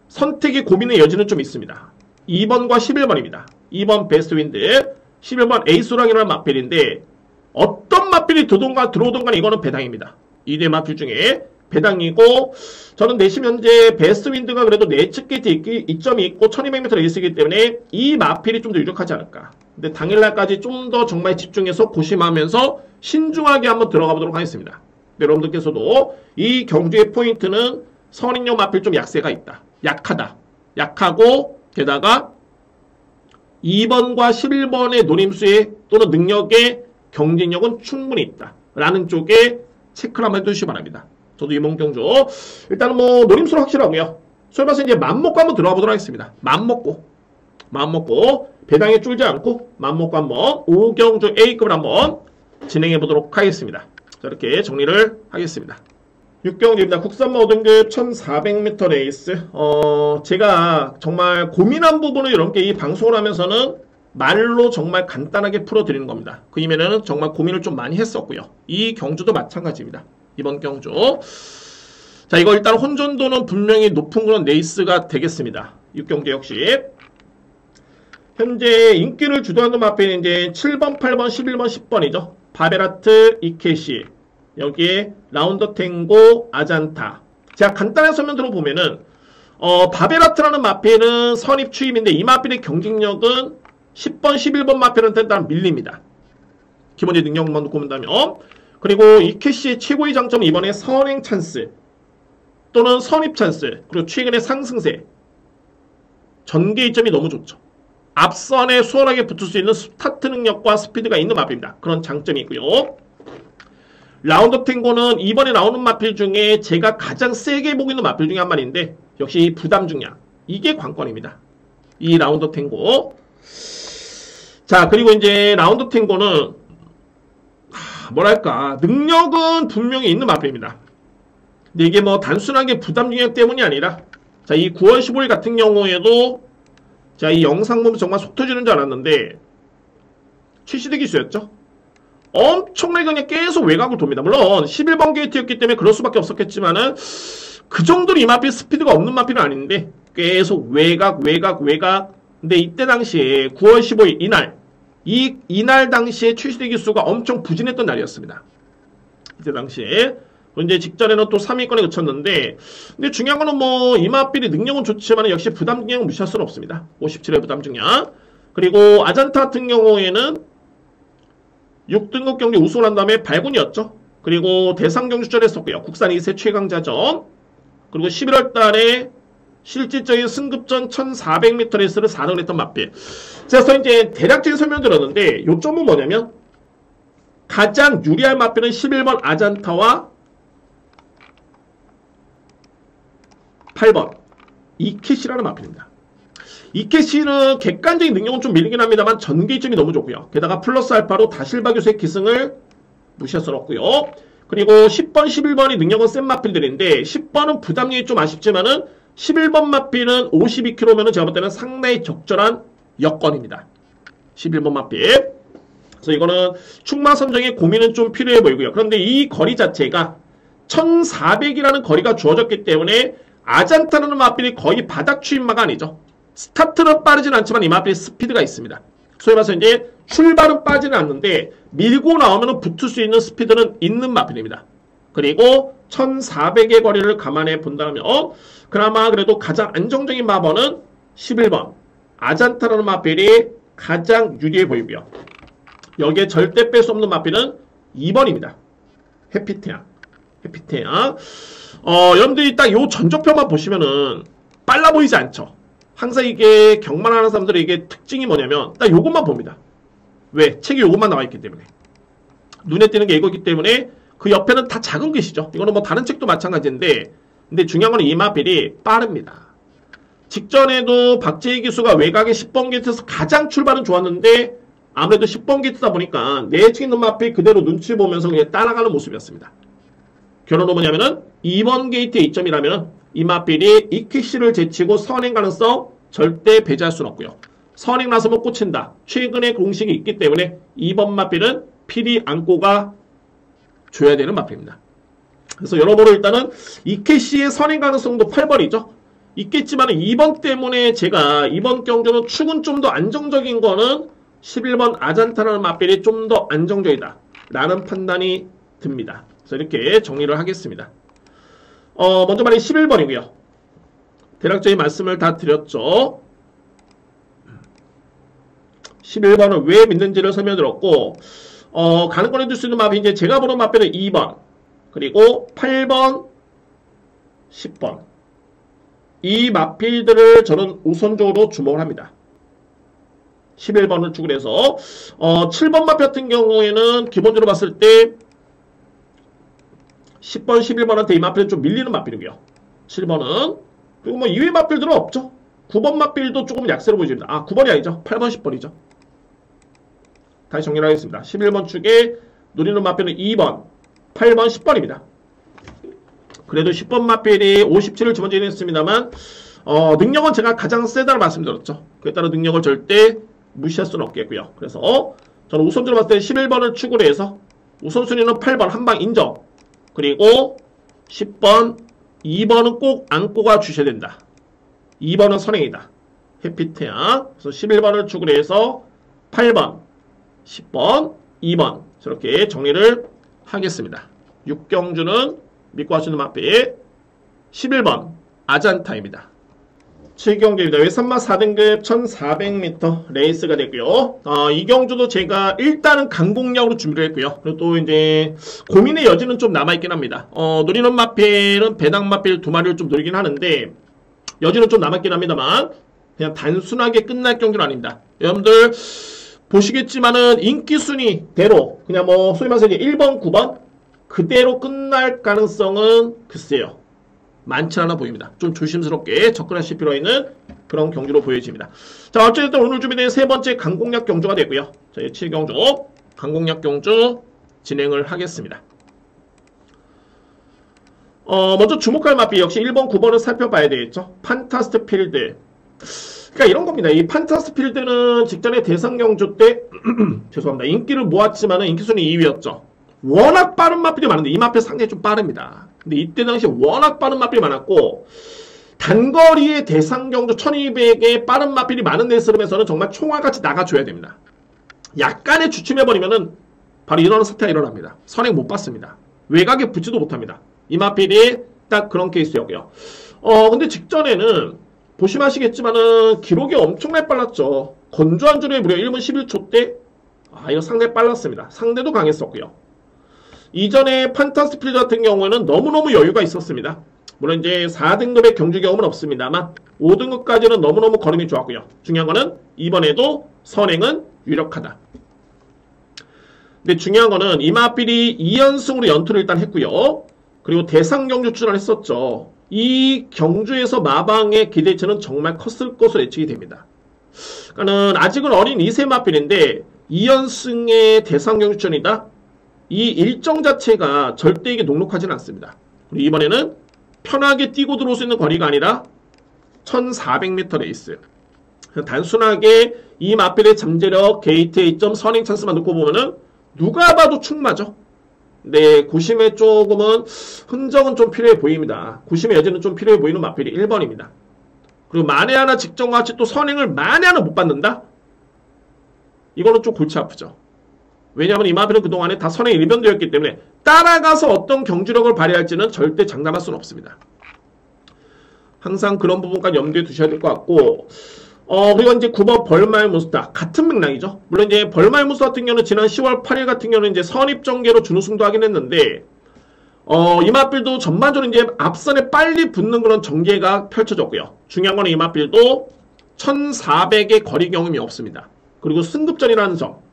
선택의 고민의 여지는 좀 있습니다. 2번과 11번입니다. 2번 베스트 윈드, 11번 에이스랑이라는 마필인데 어떤 마필이 들어오던 간에 이거는 배당입니다. 이 네 마필 중에 배당이고 저는 내심 현재 베스트 윈드가 그래도 내측 게이트 이점이 있고 1200m 레이스이기 때문에 이 마필이 좀 더 유력하지 않을까. 근데 당일날까지 좀 더 정말 집중해서 고심하면서 신중하게 한번 들어가 보도록 하겠습니다. 여러분들께서도 이 경주의 포인트는 선인용 마필 좀 약세가 있다. 약하다. 약하고 게다가 2번과 11번의 노림수의 또는 능력의 경쟁력은 충분히 있다. 라는 쪽에 체크를 한번 해두시기 바랍니다. 저도 이몽경주 일단은 뭐 노림수는 확실하고요. 솔바서 이제 맘먹고 한번 들어가 보도록 하겠습니다. 맘먹고 배당에 쫄지 않고 맘먹고 한번 5경주 A급을 한번 진행해 보도록 하겠습니다. 자 이렇게 정리를 하겠습니다. 6경주입니다. 국산마 5등급 1400m 레이스. 제가 정말 고민한 부분을 여러분께 이 방송을 하면서는 말로 정말 간단하게 풀어드리는 겁니다. 그 이면에는 정말 고민을 좀 많이 했었고요. 이 경주도 마찬가지입니다. 이번 경주. 자, 이거 일단 혼전도는 분명히 높은 그런 레이스가 되겠습니다. 6경주 역시. 현재 인기를 주도하는 마필은 이제 7번, 8번, 11번, 10번이죠. 바베라트, 이케시. 여기에 라운더 탱고, 아잔타. 제가 간단하게 설명 들어보면은, 바베라트라는 마필은 선입 추임인데 이 마필의 경쟁력은 10번, 11번 마필한테 일단 밀립니다. 기본적인 능력만 놓고 본다면. 그리고 이케시의 최고의 장점은 이번에 선행 찬스 또는 선입 찬스 그리고 최근의 상승세 전개 이점이 너무 좋죠. 앞선에 수월하게 붙을 수 있는 스타트 능력과 스피드가 있는 마필입니다. 그런 장점이 있고요. 라운더 탱고는 이번에 나오는 마필 중에 제가 가장 세게 보고 있는 마필 중에 한 마리인데 역시 부담 중량 이게 관건입니다. 이 라운더 탱고. 자 그리고 이제 라운더 탱고는 뭐랄까 능력은 분명히 있는 마필입니다. 근데 이게 뭐 단순하게 부담 중량 때문이 아니라 자 이 9월 15일 같은 경우에도 자 이 영상 보면 정말 속 터지는 줄 알았는데 최시대 기수였죠. 엄청나게 그냥 계속 외곽을 돕니다. 물론 11번 게이트였기 때문에 그럴 수밖에 없었겠지만은 그 정도로 이 마필 스피드가 없는 마필은 아닌데 계속 외곽 근데 이때 당시에 9월 15일 이날 당시에 최시대 기수가 엄청 부진했던 날이었습니다. 이때 당시에 이제 직전에는 또 3위권에 그쳤는데 근데 중요한 거는 뭐 이마필이 능력은 좋지만 역시 부담 중량은 무시할 수는 없습니다. 57의 부담 중량. 그리고 아잔타 같은 경우에는 6등급 경기 우승을 한 다음에 발군이었죠. 그리고 대상경주전 했었고요. 국산 2세 최강자전. 그리고 11월 달에 실질적인 승급전 1400m 레이스를 4등을 했던 마필. 그래서 이제 대략적인 설명 들었는데 요점은 뭐냐면 가장 유리한 마필은 11번 아잔타와 8번 이켓이라는 마필입니다. 이켓이는 객관적인 능력은 좀 밀리긴 합니다만 전개점이 너무 좋고요. 게다가 플러스 알파로 다실바 교수의 기승을 무시할 수는 없고요. 그리고 10번, 11번이 능력은 센 마필들인데 10번은 부담력이 좀 아쉽지만은 11번 마필은 52km면은 제가 볼 때는 상당히 적절한 여건입니다. 11번 마필. 그래서 이거는 충마 선정에 고민은 좀 필요해 보이고요. 그런데 이 거리 자체가 1400이라는 거리가 주어졌기 때문에 아잔타라는 마필이 거의 바닥 추임마가 아니죠. 스타트는 빠르진 않지만 이 마필이 스피드가 있습니다. 소위 말해서 이제 출발은 빠지는 않는데 밀고 나오면 붙을 수 있는 스피드는 있는 마필입니다. 그리고 1400의 거리를 감안해 본다면 그나마 그래도 가장 안정적인 마번은 11번 아잔타라는 마필이 가장 유리해 보이고요. 여기에 절대 뺄 수 없는 마필은 2번입니다. 해피태양. 해피태양. 여러분들이 딱 요 전조표만 보시면은 빨라 보이지 않죠? 항상 이게 경만하는 사람들의 이게 특징이 뭐냐면 딱 요것만 봅니다. 왜? 책에 요것만 나와있기 때문에. 눈에 띄는 게 이거기 때문에 그 옆에는 다 작은 글씨죠. 이거는 뭐 다른 책도 마찬가지인데 근데 중요한 건 이 마필이 빠릅니다. 직전에도 박재희 기수가 외곽의 10번 게이트에서 가장 출발은 좋았는데 아무래도 10번 게이트다 보니까 내측 있는 마필 그대로 눈치 보면서 그냥 따라가는 모습이었습니다. 결론은 뭐냐면은 2번 게이트의 이점이라면 이 마필이 이퀴시를 제치고 선행 가능성 절대 배제할 수는 없고요. 선행 나서면 꽂힌다. 최근에 공식이 있기 때문에 2번 마필은 필히 안고가 줘야 되는 마필입니다. 그래서 여러모로 일단은 이퀴시의 선행 가능성도 8번이죠. 있겠지만 2번 때문에 제가 이번 경주는 축은 좀 더 안정적인 거는 11번 아잔타라는 마필이 좀 더 안정적이다 라는 판단이 듭니다. 그래서 이렇게 정리를 하겠습니다. 먼저 말이 11번이고요. 대략적인 말씀을 다 드렸죠. 11번을 왜 믿는지를 설명드렸고 가능권에 둘 수 있는 마필 이제 제가 보는 마필은 2번 그리고 8번 10번 이 마필들을 저는 우선적으로 주목을 합니다. 11번을 축을 해서 7번 마필 같은 경우에는 기본적으로 봤을 때 10번, 11번한테 이 마필은 좀 밀리는 마필이고요. 7번은 그리고 뭐 2위 마필들은 없죠. 9번 마필도 조금 약세로 보여집니다. 9번이 아니죠. 8번, 10번이죠. 다시 정리를 하겠습니다. 11번 축에 노리는 마필은 2번, 8번, 10번입니다. 그래도 10번 마필이 57을 집어넣긴 했습니다만 능력은 제가 가장 세다고 말씀드렸죠. 그에 따라 능력을 절대 무시할 수는 없겠고요. 그래서 저는 우선적으로 봤을 때 11번을 축으로 해서 우선순위는 8번 한방 인정. 그리고 10번, 2번은 꼭 안고 가 주셔야 된다. 2번은 선행이다. 해피태양. 그래서 11번을 축으로 해서 8번, 10번, 2번 저렇게 정리를 하겠습니다. 6경주는 믿고 하시는 마필 11번 아잔타입니다. 7경주입니다. 외산마 4등급 1400m 레이스가 됐고요. 이 경주도 제가 일단은 강공략으로 준비를 했고요. 그리고 또 이제 고민의 여지는 좀 남아있긴 합니다. 노리는 마필은 배당 마필 2마리를 좀 노리긴 하는데 여지는 좀 남았긴 합니다만 그냥 단순하게 끝날 경주는 아닙니다. 여러분들 보시겠지만은 인기 순위대로 그냥 뭐 소위 말해서 1번, 9번 그대로 끝날 가능성은 글쎄요. 많지 않아 보입니다. 좀 조심스럽게 접근하실 필요가 있는 그런 경주로 보여집니다. 자, 어쨌든 오늘 준비된 세 번째 강공략 경주가 되고요. 저희 7경주 강공략 경주 진행을 하겠습니다. 먼저 주목할 마필 역시 1번, 9번을 살펴봐야 되겠죠. 판타스트 필드. 그러니까 이런 겁니다. 이 판타스트 필드는 직전에 대상 경주 때 죄송합니다. 인기를 모았지만은 인기 순위 2위였죠. 워낙 빠른 마필이 많은데 이 마필 상당히 좀 빠릅니다. 근데 이때 당시 워낙 빠른 마필이 많았고 단거리의 대상 경주 1200의 빠른 마필이 많은 레이스룸에서는 정말 총알같이 나가줘야 됩니다. 약간의 주춤해버리면은 바로 이런 사태가 일어납니다. 선행 못 받습니다. 외곽에 붙지도 못합니다. 이 마필이 딱 그런 케이스였고요. 근데 직전에는 보시면 아시겠지만은 기록이 엄청나게 빨랐죠. 건조한 줄에 무려 1분 11초 때 이거 상당히 빨랐습니다. 상대도 강했었고요. 이전에 판타스필드 같은 경우에는 너무너무 여유가 있었습니다. 물론 이제 4등급의 경주 경험은 없습니다만 5등급까지는 너무너무 걸음이 좋았고요. 중요한 거는 이번에도 선행은 유력하다. 근데 중요한 거는 이마필이 2연승으로 연투를 일단 했고요. 그리고 대상 경주 출전을 했었죠. 이 경주에서 마방의 기대치는 정말 컸을 것으로 예측이 됩니다. 그러니까는 아직은 어린 2세 마필인데 2연승의 대상 경주 출전이다. 이 일정 자체가 절대 이게 녹록하지는 않습니다. 그리고 이번에는 편하게 뛰고 들어올 수 있는 거리가 아니라 1400m 레이스. 단순하게 이 마필의 잠재력, 게이트 A점, 선행 찬스만 놓고 보면은 누가 봐도 충마죠. 네, 고심에 조금은 흔적은 좀 필요해 보입니다. 고심의 여지는 좀 필요해 보이는 마필이 1번입니다. 그리고 만에 하나 직전과 같이 또 선행을 만에 하나 못 받는다? 이거는 좀 골치 아프죠. 왜냐하면 이 마필은 그동안에 다 선행 일변도였기 때문에 따라가서 어떤 경주력을 발휘할지는 절대 장담할 수는 없습니다. 항상 그런 부분까지 염두에 두셔야 될 것 같고, 그리고 이제 9번 벌마의 몬스터 같은 맥락이죠. 물론 이제 벌마의 몬스터 같은 경우는 지난 10월 8일 같은 경우는 이제 선입전개로 준우승도 하긴 했는데, 이마필도 전반적으로 이제 앞선에 빨리 붙는 그런 전개가 펼쳐졌고요. 중요한 건 이마필도 1400의 거리 경험이 없습니다. 그리고 승급전이라는 점.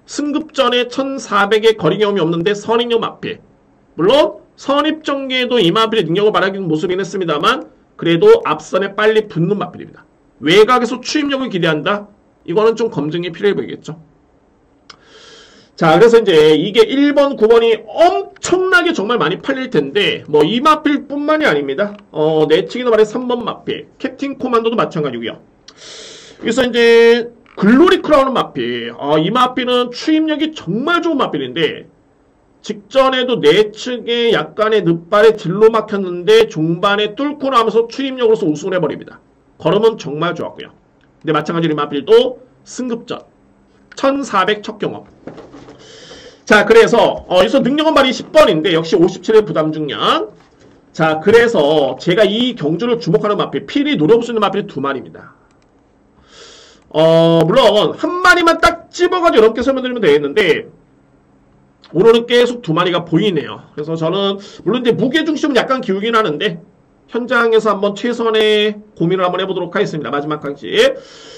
승급전에 1400의 거리 경험이 없는데 선입력 마필. 물론 선입전개에도 이마필의 능력을 발휘하는 모습이긴 했습니다만 그래도 앞선에 빨리 붙는 마필입니다. 외곽에서 추임력을 기대한다? 이거는 좀 검증이 필요해 보이겠죠. 자, 그래서 이제 이게 1번, 9번이 엄청나게 정말 많이 팔릴 텐데 뭐 이 마필 뿐만이 아닙니다. 내치기도 말해 3번 마필, 캡틴 코만도도 마찬가지고요. 그래서 이제 글로리 크라운은 마필. 이 마필은 추임력이 정말 좋은 마필인데 직전에도 내측에 약간의 늑발에 딜로 막혔는데 종반에 뚫고 나면서 추임력으로서 우승을 해버립니다. 걸음은 정말 좋았고요. 근데 마찬가지로 이 마필도 승급전 1400 첫 경험. 자, 그래서 여기서 능력은 말이 10번인데 역시 57의 부담 중량. 자, 그래서 제가 이 경주를 주목하는 마필, 필히 노려볼 수 있는 마필이 두 마리입니다. 물론 한 마리만 딱 집어가지고 이렇게 설명드리면 되겠는데 오늘은 계속 두 마리가 보이네요. 그래서 저는 물론 이제 무게중심은 약간 기울긴 하는데 현장에서 한번 최선의 고민을 한번 해보도록 하겠습니다. 마지막 강지.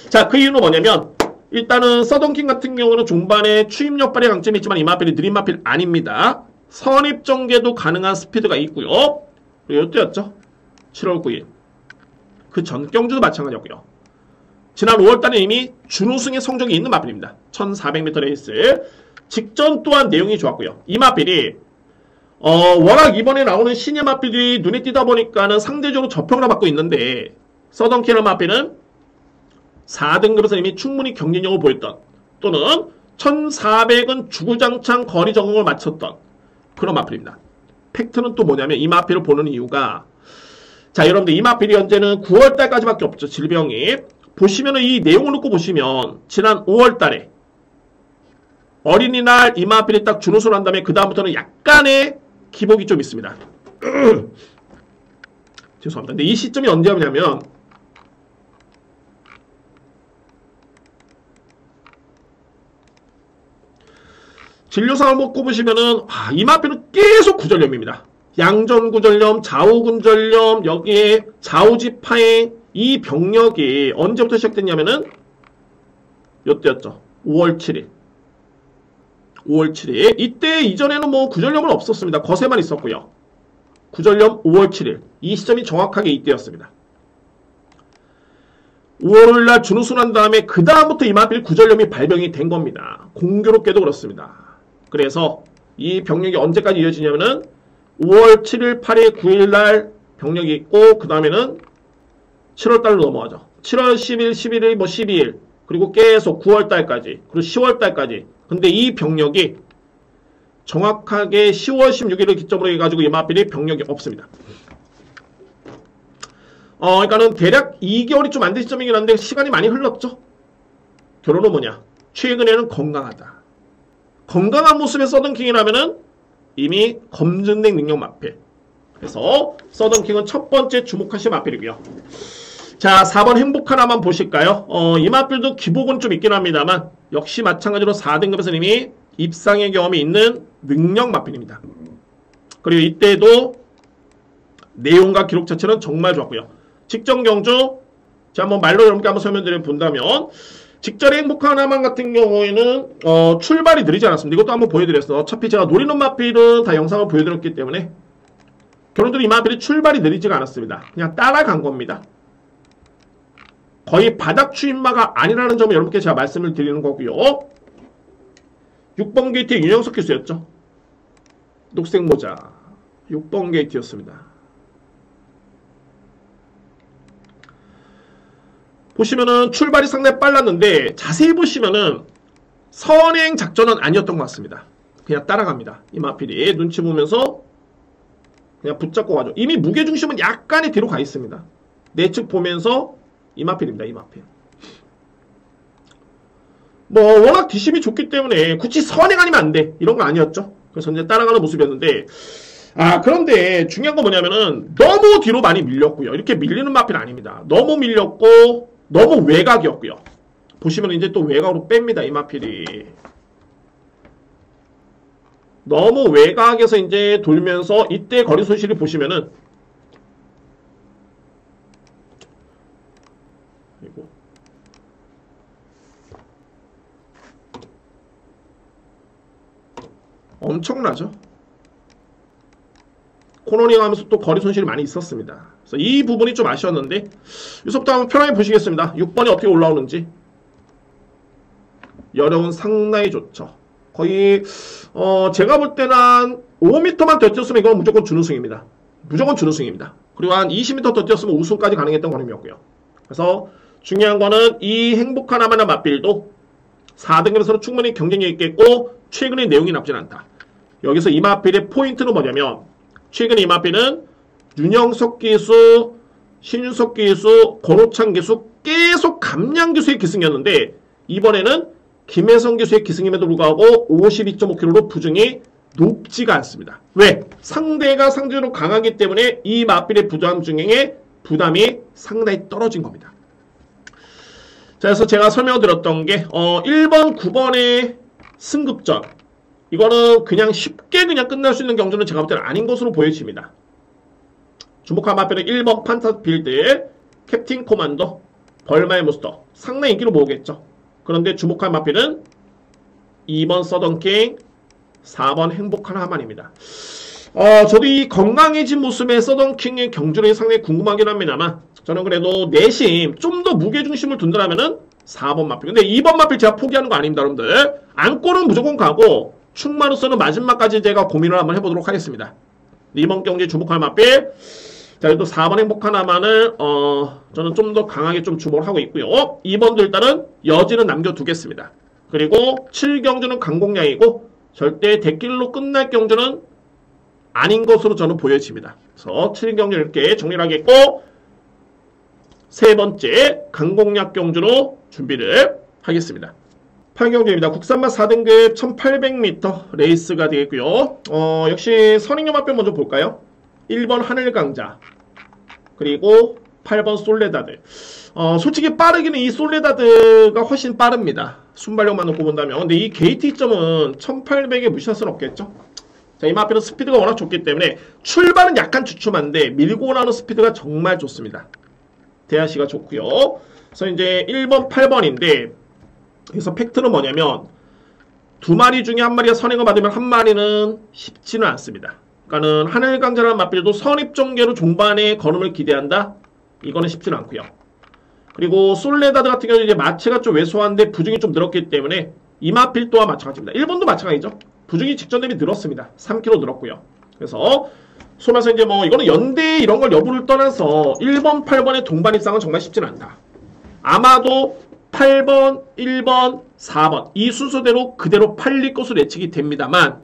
자, 그 이유는 뭐냐면 일단은 서던킹 같은 경우는 종반에 추임력 발휘 강점이 있지만 이 마필이 느린 마필 아닙니다. 선입전개도 가능한 스피드가 있고요. 그리고 이때였죠. 7월 9일. 그 전 경주도 마찬가지였고요. 지난 5월달에 이미 준우승의 성적이 있는 마필입니다. 1400m 레이스. 직전 또한 내용이 좋았고요. 이 마필이 워낙 이번에 나오는 신예 마필이 눈에 띄다 보니까는 상대적으로 저평을 받고 있는데 서던킹의 마필은 4등급에서 이미 충분히 경쟁력을 보였던 또는 1400은 주구장창 거리 적응을 마쳤던 그런 마필입니다. 팩트는 또 뭐냐면 이 마필을 보는 이유가 자, 여러분들 이 마필이 현재는 9월달까지밖에 없죠. 질병이. 보시면은 이 내용을 놓고 보시면 지난 5월달에 어린이날 이 마필이 딱 준우승을 한 다음에 그 다음부터는 약간의 기복이 좀 있습니다. 죄송합니다. 근데 이 시점이 언제냐면 진료상을 놓고 보시면은 이 마필은 계속 구절염입니다. 양전 구절염, 좌우 구절염, 여기에 좌우지파행 이 병력이 언제부터 시작됐냐면은 요때였죠. 5월 7일. 5월 7일. 이때 이전에는 뭐 구절염은 없었습니다. 거세만 있었고요. 구절염 5월 7일. 이 시점이 정확하게 이때였습니다. 5월날 준우승을 한 다음에 그 다음부터 이 마필 구절염이 발병이 된 겁니다. 공교롭게도 그렇습니다. 그래서 이 병력이 언제까지 이어지냐면은 5월 7일, 8일, 9일날 병력이 있고 그 다음에는 7월달로 넘어가죠. 7월 10일, 11일, 뭐 12일 그리고 계속 9월달까지 그리고 10월달까지. 근데 이 병력이 정확하게 10월 16일을 기점으로 해가지고 이 마필이 병력이 없습니다. 그러니까는 대략 2개월이 좀 안 된 시점이긴 한데 시간이 많이 흘렀죠. 결론은 뭐냐? 최근에는 건강하다. 건강한 모습의 서든킹이라면은 이미 검증된 능력 마필. 그래서 서든킹은 첫 번째 주목하실 마필이고요. 자, 4번 행복 하나만 보실까요? 이 마필도 기복은 좀 있긴 합니다만 역시 마찬가지로 4등급에서 이미 입상의 경험이 있는 능력 마필입니다. 그리고 이때도 내용과 기록 자체는 정말 좋았고요. 직전 경주, 자, 한번 말로 여러분께 한번 설명드려 본다면, 직전에 행복한 하만 같은 경우에는 출발이 느리지 않았습니다. 이것도 한번 보여드렸어. 어차피 제가 노리는 마필은 다 영상을 보여드렸기 때문에 결론적으로 이 마필이 출발이 느리지가 않았습니다. 그냥 따라간 겁니다. 거의 바닥 추임마가 아니라는 점을 여러분께 제가 말씀을 드리는 거고요. 6번 게이트의 윤영석 기수였죠. 녹색 모자 6번 게이트였습니다. 보시면은 출발이 상당히 빨랐는데 자세히 보시면은 선행 작전은 아니었던 것 같습니다. 그냥 따라갑니다. 이 마필이 눈치 보면서 그냥 붙잡고 가죠. 이미 무게중심은 약간의 뒤로 가 있습니다. 내측 보면서 이 마필입니다. 이 마필. 뭐 워낙 뒷심이 좋기 때문에 굳이 선행 아니면 안 돼. 이런 거 아니었죠. 그래서 이제 따라가는 모습이었는데 그런데 중요한 건 뭐냐면은 너무 뒤로 많이 밀렸고요. 이렇게 밀리는 마필 아닙니다. 너무 밀렸고 너무 외곽이었고요. 보시면 이제 또 외곽으로 뺍니다. 이 마필이. 너무 외곽에서 이제 돌면서 이때 거리 손실을 보시면은 그리고 엄청나죠. 코너링 하면서 또 거리 손실이 많이 있었습니다. 그래서 이 부분이 좀 아쉬웠는데 여기서부터 한번 편하게 보시겠습니다. 6번이 어떻게 올라오는지. 여력은 상당히 좋죠. 거의 제가 볼 때는 한 5m만 더 뛰었으면 이건 무조건 준우승입니다. 무조건 준우승입니다. 그리고 한 20m 더 뛰었으면 우승까지 가능했던 걸음이었고요. 그래서 중요한 거는 이 행복한 하마나 맞빌도 4등급에서는 충분히 경쟁력 있겠고 최근의 내용이 나쁘진 않다. 여기서 이 마필의 포인트는 뭐냐면 최근에 이 마필은 윤영석 기수, 신윤석 기수, 권호창 기수 계속 감량 기수의 기승이었는데 이번에는 김혜성 기수의 기승임에도 불구하고 52.5kg로 부중이 높지가 않습니다. 왜? 상대가 상대적으로 강하기 때문에 이 마필의 부담 중에 부담이 상당히 떨어진 겁니다. 자, 그래서 제가 설명드렸던 게 1번, 9번의 승급전 이거는 그냥 쉽게 그냥 끝날 수 있는 경주는 제가 볼 때는 아닌 것으로 보여집니다. 주목한 마필은 1번 판타 빌드, 캡틴 코만더, 벌마의 무스터 상당히 인기를 모으겠죠. 그런데 주목할 마필은 2번 서던킹, 4번 행복한 하만입니다. 저도 이 건강해진 모습의 서던킹의 경주력이 상당히 궁금하긴 합니다만 저는 그래도 내심 좀 더 무게중심을 둔다면은 4번 마필. 근데 2번 마필 제가 포기하는 거 아닙니다, 여러분들. 안골은 무조건 가고 충마로서는 마지막까지 제가 고민을 한번 해보도록 하겠습니다. 이번 경기에 주목할 마필. 자, 그래도 4번 행복한 하만을 저는 좀 더 강하게 좀 주목을 하고 있고요. 2번도 일단은 여지는 남겨두겠습니다. 그리고 7경주는 강공량이고 절대 대길로 끝날 경주는 아닌 것으로 저는 보여집니다. 그래서 7경주 이렇게 정리를 하겠고 세 번째 강공략 경주로 준비를 하겠습니다. 8경주입니다. 국산마 4등급 1800m 레이스가 되겠고요. 역시 선행염합병 먼저 볼까요? 1번 하늘강자 그리고 8번 솔레다드. 솔직히 빠르기는 이 솔레다드가 훨씬 빠릅니다. 순발력만 놓고 본다면. 근데 이 게이트 점은 1800에 무시할 수는 없겠죠. 자, 이 마필은 스피드가 워낙 좋기 때문에 출발은 약간 주춤한데 밀고 나는 스피드가 정말 좋습니다. 대하시가 좋고요. 그래서 이제 1번 8번인데 그래서 팩트는 뭐냐면 두 마리 중에 한 마리가 선행을 받으면 한 마리는 쉽지는 않습니다. 그러니까는 하늘강자라는 마필도 선입종계로 종반에 걸음을 기대한다? 이거는 쉽지는 않고요. 그리고 솔레다드 같은 경우는 이제 마체가 좀 왜소한데 부중이 좀 늘었기 때문에 이 마필 또한 마찬가지입니다. 1번도 마찬가지죠. 부중이 직전 대비 늘었습니다. 3kg 늘었고요. 그래서 소면서 이제 뭐 이거는 연대 이런 걸 여부를 떠나서 1번, 8번의 동반 입상은 정말 쉽지는 않다. 아마도 8번, 1번, 4번 이 순서대로 그대로 팔릴 것으로 예측이 됩니다만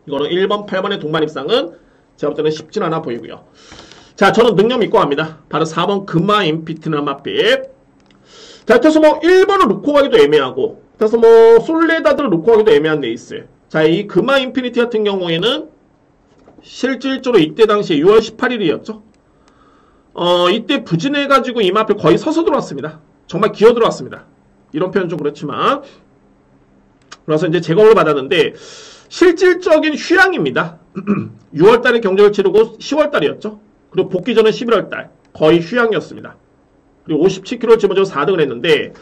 이거는 1번, 8번의 동반 입상은 제가 볼 때는 쉽진 않아 보이고요. 자, 저는 능력 믿고 갑니다. 바로 4번 금마 인피트나 마필. 자, 그래서 뭐 1번을 놓고 가기도 애매하고 그래서 뭐 솔레다드를 놓고 가기도 애매한 레이스. 자, 이 금마 인피니티 같은 경우에는 실질적으로 이때 당시에 6월 18일이었죠. 이때 부진해가지고 이 마필 거의 서서 들어왔습니다. 정말 기어 들어왔습니다. 이런 표현 좀 그렇지만 그래서 이제 제거를 받았는데 실질적인 휴양입니다. 6월달에 경기를 치르고 10월달이었죠. 그리고 복귀 전은 11월달 거의 휴양이었습니다. 그리고 57kg를 집어주고 4등을 했는데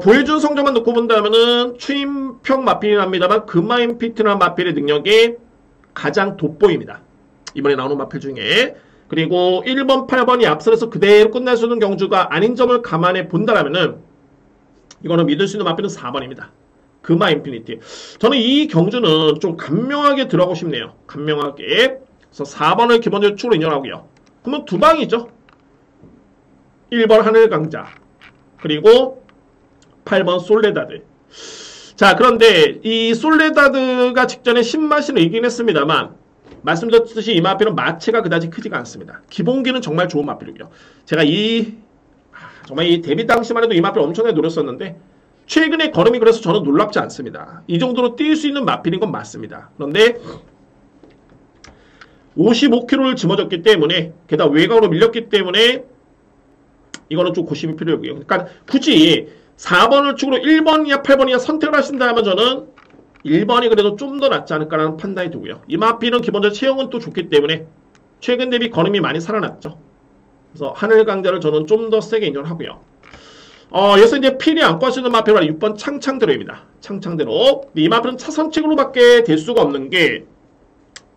보여준 성적만 놓고 본다면은 추임평 마필이랍니다만 금마인 피트나 마필의 능력이 가장 돋보입니다. 이번에 나오는 마필 중에. 그리고 1번, 8번이 앞서서 그대로 끝날 수 있는 경주가 아닌 점을 감안해 본다라면은 이거는 믿을 수 있는 마필은 4번입니다. 금마 인피니티. 저는 이 경주는 좀 간명하게 들어가고 싶네요. 간명하게. 그래서 4번을 기본적으로 축으로 인정하고요. 그러면 두 방이죠. 1번 하늘강자. 그리고 8번 솔레다드. 자, 그런데 이 솔레다드가 직전에 신마신을 이기긴 했습니다만 말씀드렸듯이 이 마필은 마체가 그다지 크지가 않습니다. 기본기는 정말 좋은 마필이고요. 제가 정말 이 데뷔 당시만 해도 이 마필 엄청나게 노렸었는데 최근에 걸음이 그래서 저는 놀랍지 않습니다. 이 정도로 뛸 수 있는 마필인 건 맞습니다. 그런데 55kg를 짊어졌기 때문에 게다가 외곽으로 밀렸기 때문에 이거는 좀 고심이 필요하고요. 그러니까 굳이 4번을 축으로 1번이냐 8번이냐 선택을 하신다면 저는 1번이 그래도 좀 더 낫지 않을까라는 판단이 들고요. 이 마필은 기본적으로 체형은 또 좋기 때문에 최근 대비 걸음이 많이 살아났죠. 그래서 하늘강자를 저는 좀 더 세게 인정하고요. 여기서 이제 필이 안고 할 수 있는 마필은 6번 창창대로입니다. 창창대로. 이 마필은 차선책으로밖에 될 수가 없는 게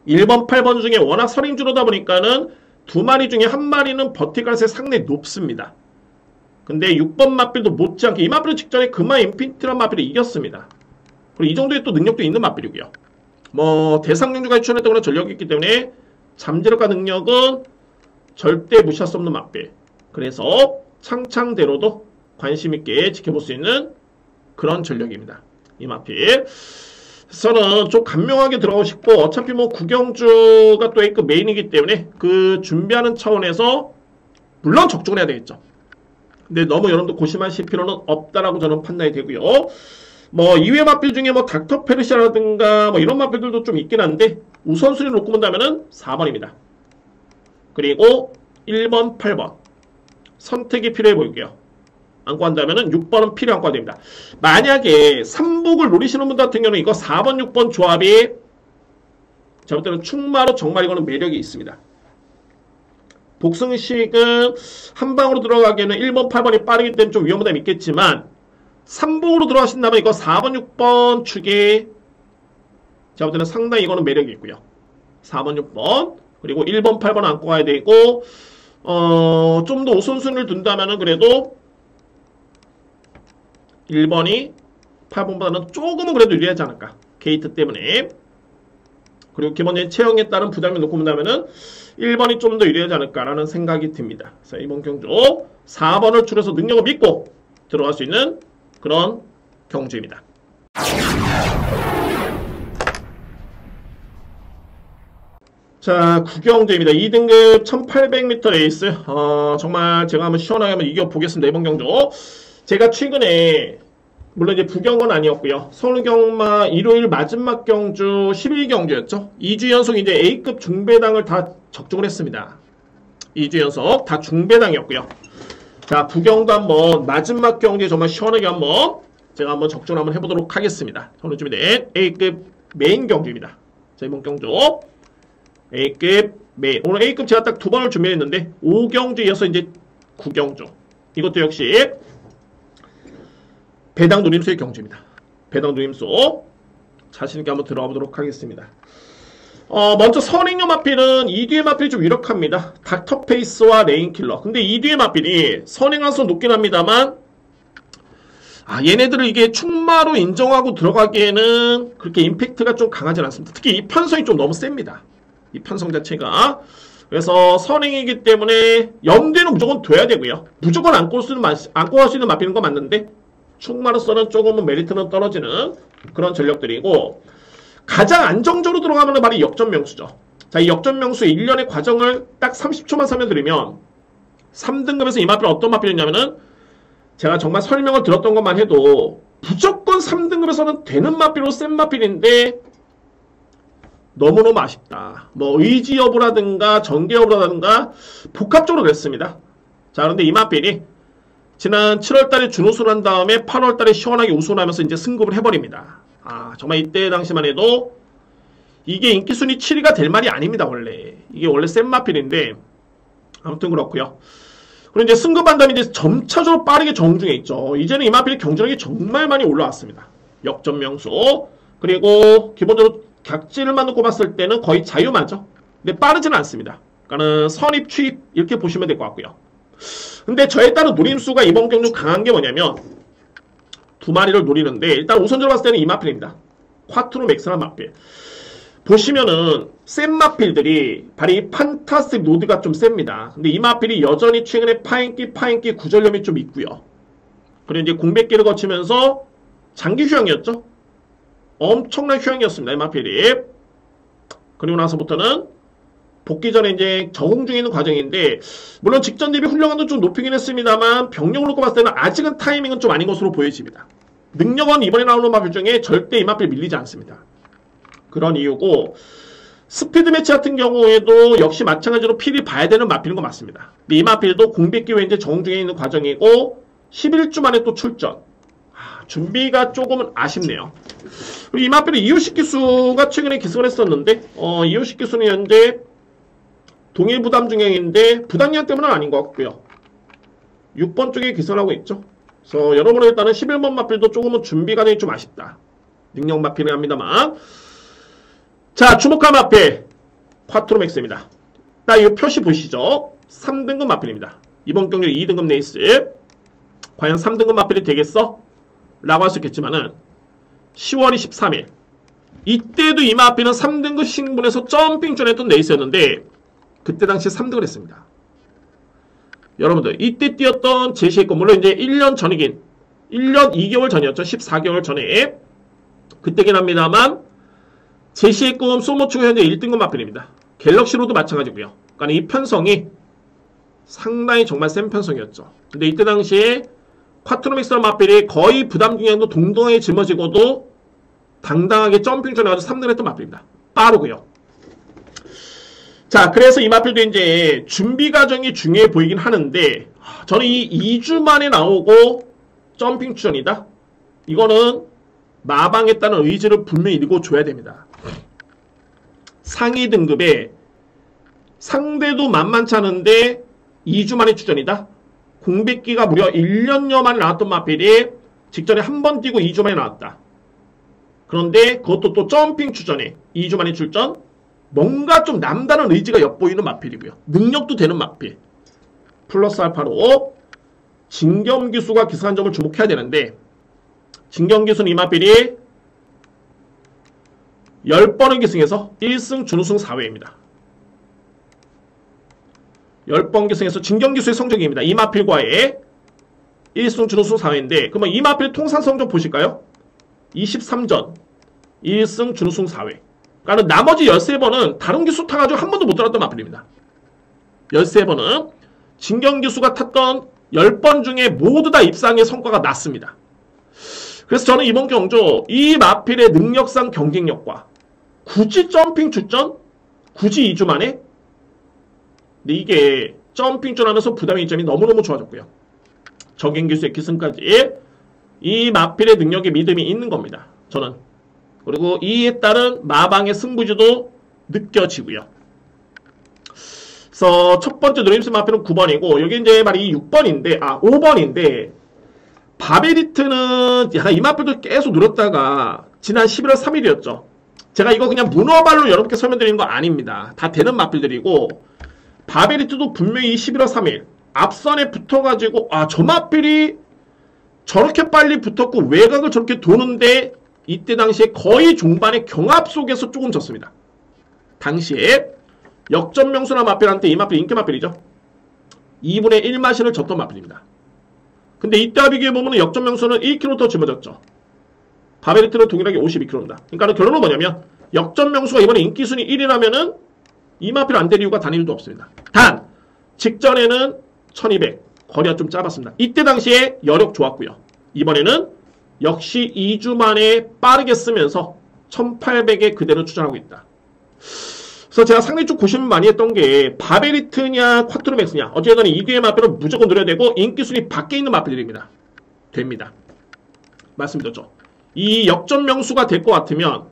1번, 8번 중에 워낙 설인주로다 보니까는 두 마리 중에 한 마리는 버티컬에서 상당히 높습니다. 근데 6번 마필도 못지않게 이 마필은 직전에 금마 인피니티란 마필을 이겼습니다. 그리고 이 정도의 또 능력도 있는 마필이고요. 뭐 대상경주가 추천했던 그런 전력이 있기 때문에 잠재력과 능력은 절대 무시할 수 없는 마필. 그래서 창창대로도 관심있게 지켜볼 수 있는 그런 전력입니다. 이 마필. 저는 좀 간명하게 들어가고 싶고 어차피 뭐 구경주가 또 A급 메인이기 때문에 그 준비하는 차원에서 물론 적중을 해야 되겠죠. 근데 너무 여러분들 고심하실 필요는 없다라고 저는 판단이 되고요. 뭐 이외 마필 중에 뭐 닥터 페르시아라든가 뭐 이런 마필들도 좀 있긴 한데 우선순위를 놓고 본다면은 4번입니다. 그리고 1번, 8번 선택이 필요해 보이고요. 안고 한다면은 6번은 필요 안고 됩니다. 만약에 3복을 노리시는 분들 같은 경우는 이거 4번, 6번 조합이 제가 볼 때는 충마로 정말 이거는 매력이 있습니다. 복승식은 한 방으로 들어가기에는 1번, 8번이 빠르기 때문에 좀 위험함이 있겠지만 3복으로 들어가신다면 이거 4번, 6번 축이 제가 볼 때는 상당히 이거는 매력이 있고요. 4번, 6번 그리고 1번, 8번 안고 가야 되고 좀 더 우선순위를 둔다면은 그래도 1번이 8번보다는 조금은 그래도 유리하지 않을까. 게이트 때문에. 그리고 기본적인 체형에 따른 부담을 놓고 본다면은 1번이 좀 더 유리하지 않을까라는 생각이 듭니다. 그래서 이번 경주 4번을 줄여서 능력을 믿고 들어갈 수 있는 그런 경주입니다. 자, 구경주입니다. 2등급 1800m 레이스. 정말 제가 한번 시원하게 한번 이겨보겠습니다. 이번 경주. 제가 최근에 물론 이제 부경은 아니었고요. 서울경마 일요일 마지막 경주 11경주였죠. 2주 연속 이제 A급 중배당을 다 적중을 했습니다. 2주 연속 다 중배당이었고요. 자, 부경도 한번 마지막 경주에 정말 시원하게 한번 제가 한번 적중을 한번 해보도록 하겠습니다. 오늘 준비된 A급 메인 경주입니다. 자, 이번 경주 A급 메인. 오늘 A급 제가 딱 두 번을 준비했는데 5경주에 이어서 이제 9경주. 이것도 역시 배당 누림수의 경주입니다. 배당 누림수 자신있게 한번 들어가 보도록 하겠습니다. 먼저 선행용 마필은 2뒤의 마필이 좀 유력합니다. 닥터페이스와 레인킬러. 근데 2뒤의 마필이 선행한수 높긴 합니다만 얘네들을 이게 충마로 인정하고 들어가기에는 그렇게 임팩트가 좀 강하지 않습니다. 특히 이 편성이 좀 너무 셉니다. 이 편성 자체가. 그래서 선행이기 때문에 염두에는 무조건 둬야 되고요. 무조건 안고 갈 수 있는 마필인 건 맞는데 충마로서는 조금은 메리트는 떨어지는 그런 전력들이고 가장 안정적으로 들어가면 바로 역전명수죠. 자, 이 역전명수의 일련의 과정을 딱 30초만 설명드리면 3등급에서 이 마필은 어떤 마필이냐면은 제가 정말 설명을 들었던 것만 해도 무조건 3등급에서는 되는 마필로 센 마필인데 너무너무 아쉽다. 뭐 의지 여부라든가 전개 여부라든가 복합적으로 그랬습니다. 자, 그런데 이 마필이 지난 7월달에 준우승을 한 다음에 8월달에 시원하게 우승하면서 이제 승급을 해버립니다. 정말 이때 당시만 해도 이게 인기순위 7위가 될 말이 아닙니다. 원래 이게 원래 센 마필인데 아무튼 그렇고요. 그리고 이제 승급한 다음에 이제 점차적으로 빠르게 정중해 있죠. 이제는 이 마필의 경쟁력이 정말 많이 올라왔습니다. 역전 명수, 그리고 기본적으로 각질만 놓고 봤을 때는 거의 자유만죠. 근데 빠르지는 않습니다. 그러니까는 선입, 추입 이렇게 보시면 될 것 같고요. 근데 저에 따른 노림수가 이번 경주 강한 게 뭐냐면 두 마리를 노리는데 일단 우선적으로 봤을 때는 이 마필입니다. 콰트로 맥스라는 마필. 보시면은 센 마필들이 바로 이 판타스틱 노드가 좀 셉니다. 근데 이 마필이 여전히 최근에 파인기 구절염이 좀 있고요. 그리고 이제 공백기를 거치면서 장기 휴양이었죠. 엄청난 휴양이었습니다. 이 마필이. 그리고 나서부터는 복귀 전에 이제 적응 중에 있는 과정인데 물론 직전 대비 훈련감도 좀 높이긴 했습니다만 병력을 놓고 봤을 때는 아직은 타이밍은 좀 아닌 것으로 보여집니다. 능력은 이번에 나오는 마필 중에 절대 이 마필 밀리지 않습니다. 그런 이유고 스피드 매치 같은 경우에도 역시 마찬가지로 필히 봐야 되는 마필인 거 맞습니다. 근데 이 마필도 공백기 후에 이제 적응 중에 있는 과정이고 11주 만에 또 출전. 준비가 조금은 아쉽네요. 그리고 이 마필은 이유식 기수가 최근에 기승을 했었는데 이유식 기수는 현재 동일 부담 중형인데 부담량 때문은 아닌 것 같고요. 6번 쪽에 기승을 하고 있죠. 그래서 여러분은 일단은 11번 마필도 조금은 준비 과정이 좀 아쉽다. 능력 마필은 합니다만. 자, 주목할 마필 콰트로 맥스입니다. 딱 이 표시 보시죠. 3등급 마필입니다. 이번 경주 2등급 레이스. 과연 3등급 마필이 되겠어? 라고 할 수 있겠지만은 10월 23일 이때도 이 마필은 3등급 신분에서 점핑존 했던 레이스였는데 그때 당시에 3등을 했습니다. 여러분들 이때 뛰었던 제시의 거 물론 이제 1년 전이긴 1년 2개월 전이었죠. 14개월 전에 그때긴 합니다만 제시의 꿈 소모추가 현재 1등급 마필입니다. 갤럭시로도 마찬가지고요. 그러니까 이 편성이 상당히 정말 센 편성이었죠. 근데 이때 당시에 콰트로믹스 마필이 거의 부담 중량도 동등하게 짊어지고도 당당하게 점핑전에 가서 3등 했던 마필입니다. 빠르고요. 자, 그래서 이 마필도 이제 준비 과정이 중요해 보이긴 하는데 저는 이 2주 만에 나오고 점핑 추전이다. 이거는 마방했다는 의지를 분명히 읽어줘야 됩니다. 상위 등급에 상대도 만만치 않은데 2주 만에 추전이다. 공백기가 무려 1년여 만에 나왔던 마필이 직전에 한 번 뛰고 2주 만에 나왔다. 그런데 그것도 또 점핑 추전에 2주 만에 출전. 뭔가 좀 남다른 의지가 엿보이는 마필이고요. 능력도 되는 마필. 플러스 알파로 진겸기수가 기승한 점을 주목해야 되는데 진겸기수는 이 마필이 10번을 기승해서 1승 준우승 4회입니다. 10번 기승해서 진겸기수의 성적입니다. 이 마필과의 1승 준우승 4회인데 그러면 이 마필 통산 성적 보실까요? 23전 1승 준우승 4회. 그러니까 나머지 13번은 다른 기수 타가지고 한 번도 못 들었던 마필입니다. 13번은 진경기수가 탔던 10번 중에 모두 다 입상의 성과가 났습니다. 그래서 저는 이번 경주 이 마필의 능력상 경쟁력과 굳이 점핑 출전? 굳이 2주 만에? 근데 이게 점핑 출전하면서 부담의 이점이 너무너무 좋아졌고요. 정경기수의 기승까지 이 마필의 능력에 믿음이 있는 겁니다. 저는. 그리고 이에 따른 마방의 승부지도 느껴지고요. 그래서 첫 번째 노림수 마필은 9번이고 여기 이제 말이 6번인데 5번인데 바베리트는 이 마필도 계속 누렸다가 지난 11월 3일이었죠. 제가 이거 그냥 문어발로 여러분께 설명드리는 거 아닙니다. 다 되는 마필들이고 바베리트도 분명히 11월 3일 앞선에 붙어가지고 저 마필이 저렇게 빨리 붙었고 외곽을 저렇게 도는데 이때 당시에 거의 종반의 경합 속에서 조금 졌습니다. 당시에 역전 명수나 마필한테 이 마필 인기 마필이죠. 2분의 1 마신을 졌던 마필입니다. 근데 이때와 비교해보면 역전 명수는 1kg 더 짊어졌죠. 바베리트는 동일하게 52kg입니다. 그러니까 결론은 뭐냐면 역전 명수가 이번에 인기순위 1위라면은 이 마필 안 될 이유가 단 1도 없습니다. 단 직전에는 1200 거리가 좀 짧았습니다. 이때 당시에 여력 좋았고요. 이번에는 역시 2주 만에 빠르게 쓰면서 1800에 그대로 추전하고 있다. 그래서 제가 상당히 좀 고심 많이 했던 게 바베리트냐 콰트로맥스냐 어쨌든 이 뒤의 마필은 무조건 노려야 되고 인기순위 밖에 있는 마필들입니다. 됩니다. 말씀드렸죠. 이 역전 명수가 될 것 같으면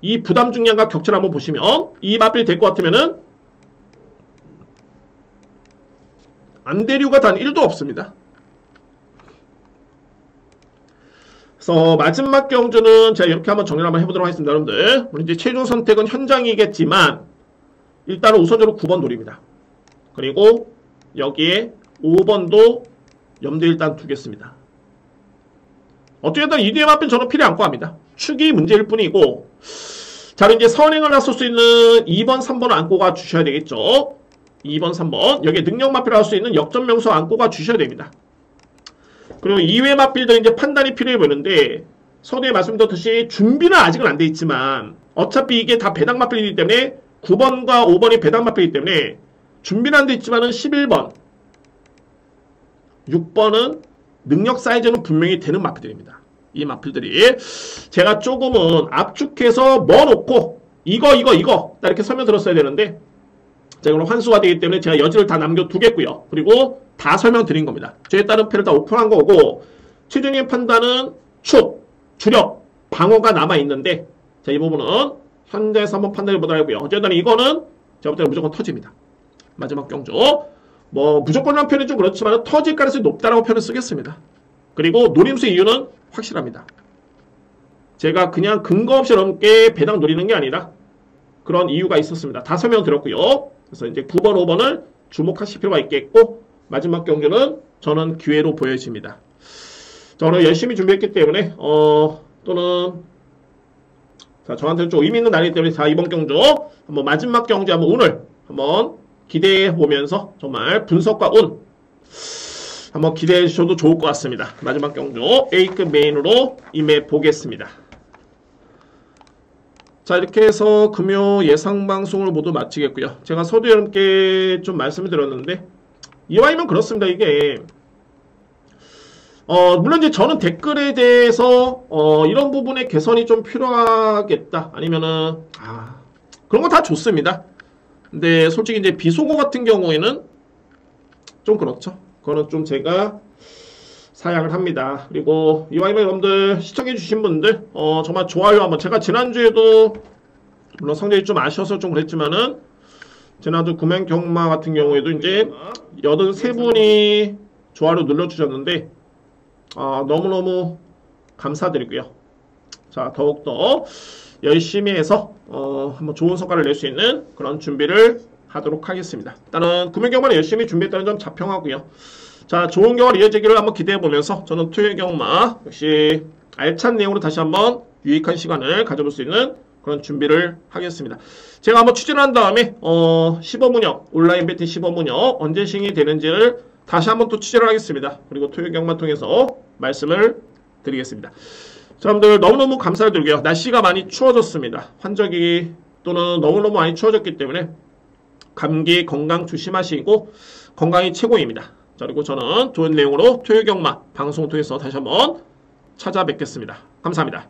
이 부담 중량과 격차를 한번 보시면 이 마필이 될 것 같으면은 안대류가 단 1도 없습니다. 그래서 마지막 경주는 제가 이렇게 한번 정리를 한번 해보도록 하겠습니다. 여러분들 우리 이제 최종 선택은 현장이겠지만 일단은 우선적으로 9번 돌입니다. 그리고 여기에 5번도 염두에 일단 두겠습니다. 어떻게든 2뒤에 마필 저는 필요 않고 합니다. 축이 문제일 뿐이고, 자 이제 선행을 나설 수 있는 2번, 3번을 안고 가 주셔야 되겠죠. 2번, 3번 여기에 능력 마필을 할 수 있는 역전 명수 안고 가 주셔야 됩니다. 그리고 2회 마필도 이제 판단이 필요해 보이는데 서두에 말씀드렸듯이 준비는 아직은 안 돼 있지만 어차피 이게 다 배당 마필이기 때문에 9번과 5번이 배당 마필이기 때문에 준비는 안 돼 있지만은 11번, 6번은 능력 사이즈는 분명히 되는 마필들입니다. 이 마필들이 제가 조금은 압축해서 넣어놓고 이거 딱 이렇게 설명드렸어야 되는데 자 이거는 환수가 되기 때문에 제가 여지를 다 남겨두겠고요. 그리고 다 설명드린 겁니다. 저에 따른 패를 다 오픈한 거고 최종의 판단은 축, 주력, 방어가 남아있는데 자 이 부분은 현재에서 한번 판단해 보도록 하고요. 어쨌든 이거는 제가 볼 때는 무조건 터집니다. 마지막 경주 뭐 무조건이라는 표현이 좀 그렇지만 터질 가능성이 높다라고 표현을 쓰겠습니다. 그리고 노림수 이유는 확실합니다. 제가 그냥 근거 없이 넘게 배당 노리는 게 아니라 그런 이유가 있었습니다. 다 설명드렸고요. 그래서 이제 9번, 5번을 주목하실 필요가 있겠고 마지막 경주는 저는 기회로 보여집니다. 저는 열심히 준비했기 때문에 또는 자 저한테는 좀 의미 있는 날이기 때문에 자 이번 경주 한번 마지막 경주 한번 오늘 한번 기대해 보면서 정말 분석과 운 한번 기대해 주셔도 좋을 것 같습니다. 마지막 경주 A급 메인으로 임해 보겠습니다. 자 이렇게 해서 금요 예상 방송을 모두 마치겠고요. 제가 서두 여러분께 좀 말씀을 드렸는데 이왕이면 그렇습니다. 이게 물론 이제 저는 댓글에 대해서 이런 부분의 개선이 좀 필요하겠다 아니면은 그런 거 다 좋습니다. 근데 솔직히 이제 비속어 같은 경우에는 좀 그렇죠. 그거는 좀 제가 사양을 합니다. 그리고 이왕이면 여러분들 시청해주신 분들 정말 좋아요 한번 제가 지난주에도 물론 성적이 좀 아쉬워서 좀 그랬지만은 지난주 금연 경마 같은 경우에도 이제 83분이 좋아요 눌러주셨는데 너무너무 감사드리고요. 자 더욱더 열심히 해서 한번 좋은 성과를 낼 수 있는 그런 준비를 하도록 하겠습니다. 일단은 금연 경마를 열심히 준비했다는 점 자평하고요. 자 좋은 경과 이어지기를 한번 기대해보면서 저는 토요일 경마 역시 알찬 내용으로 다시 한번 유익한 시간을 가져볼 수 있는 그런 준비를 하겠습니다. 제가 한번 추진을 한 다음에 시범운영 온라인 배팅 시범운영 언제 시행이 되는지를 다시 한번 또 취재를 하겠습니다. 그리고 토요일 경마 통해서 말씀을 드리겠습니다. 자, 여러분들 너무너무 감사를 드리고요. 날씨가 많이 추워졌습니다. 환절기 또는 너무너무 많이 추워졌기 때문에 감기 건강 조심하시고 건강이 최고입니다. 자, 그리고 저는 좋은 내용으로 토요일 경마 방송을 통해서 다시 한번 찾아뵙겠습니다. 감사합니다.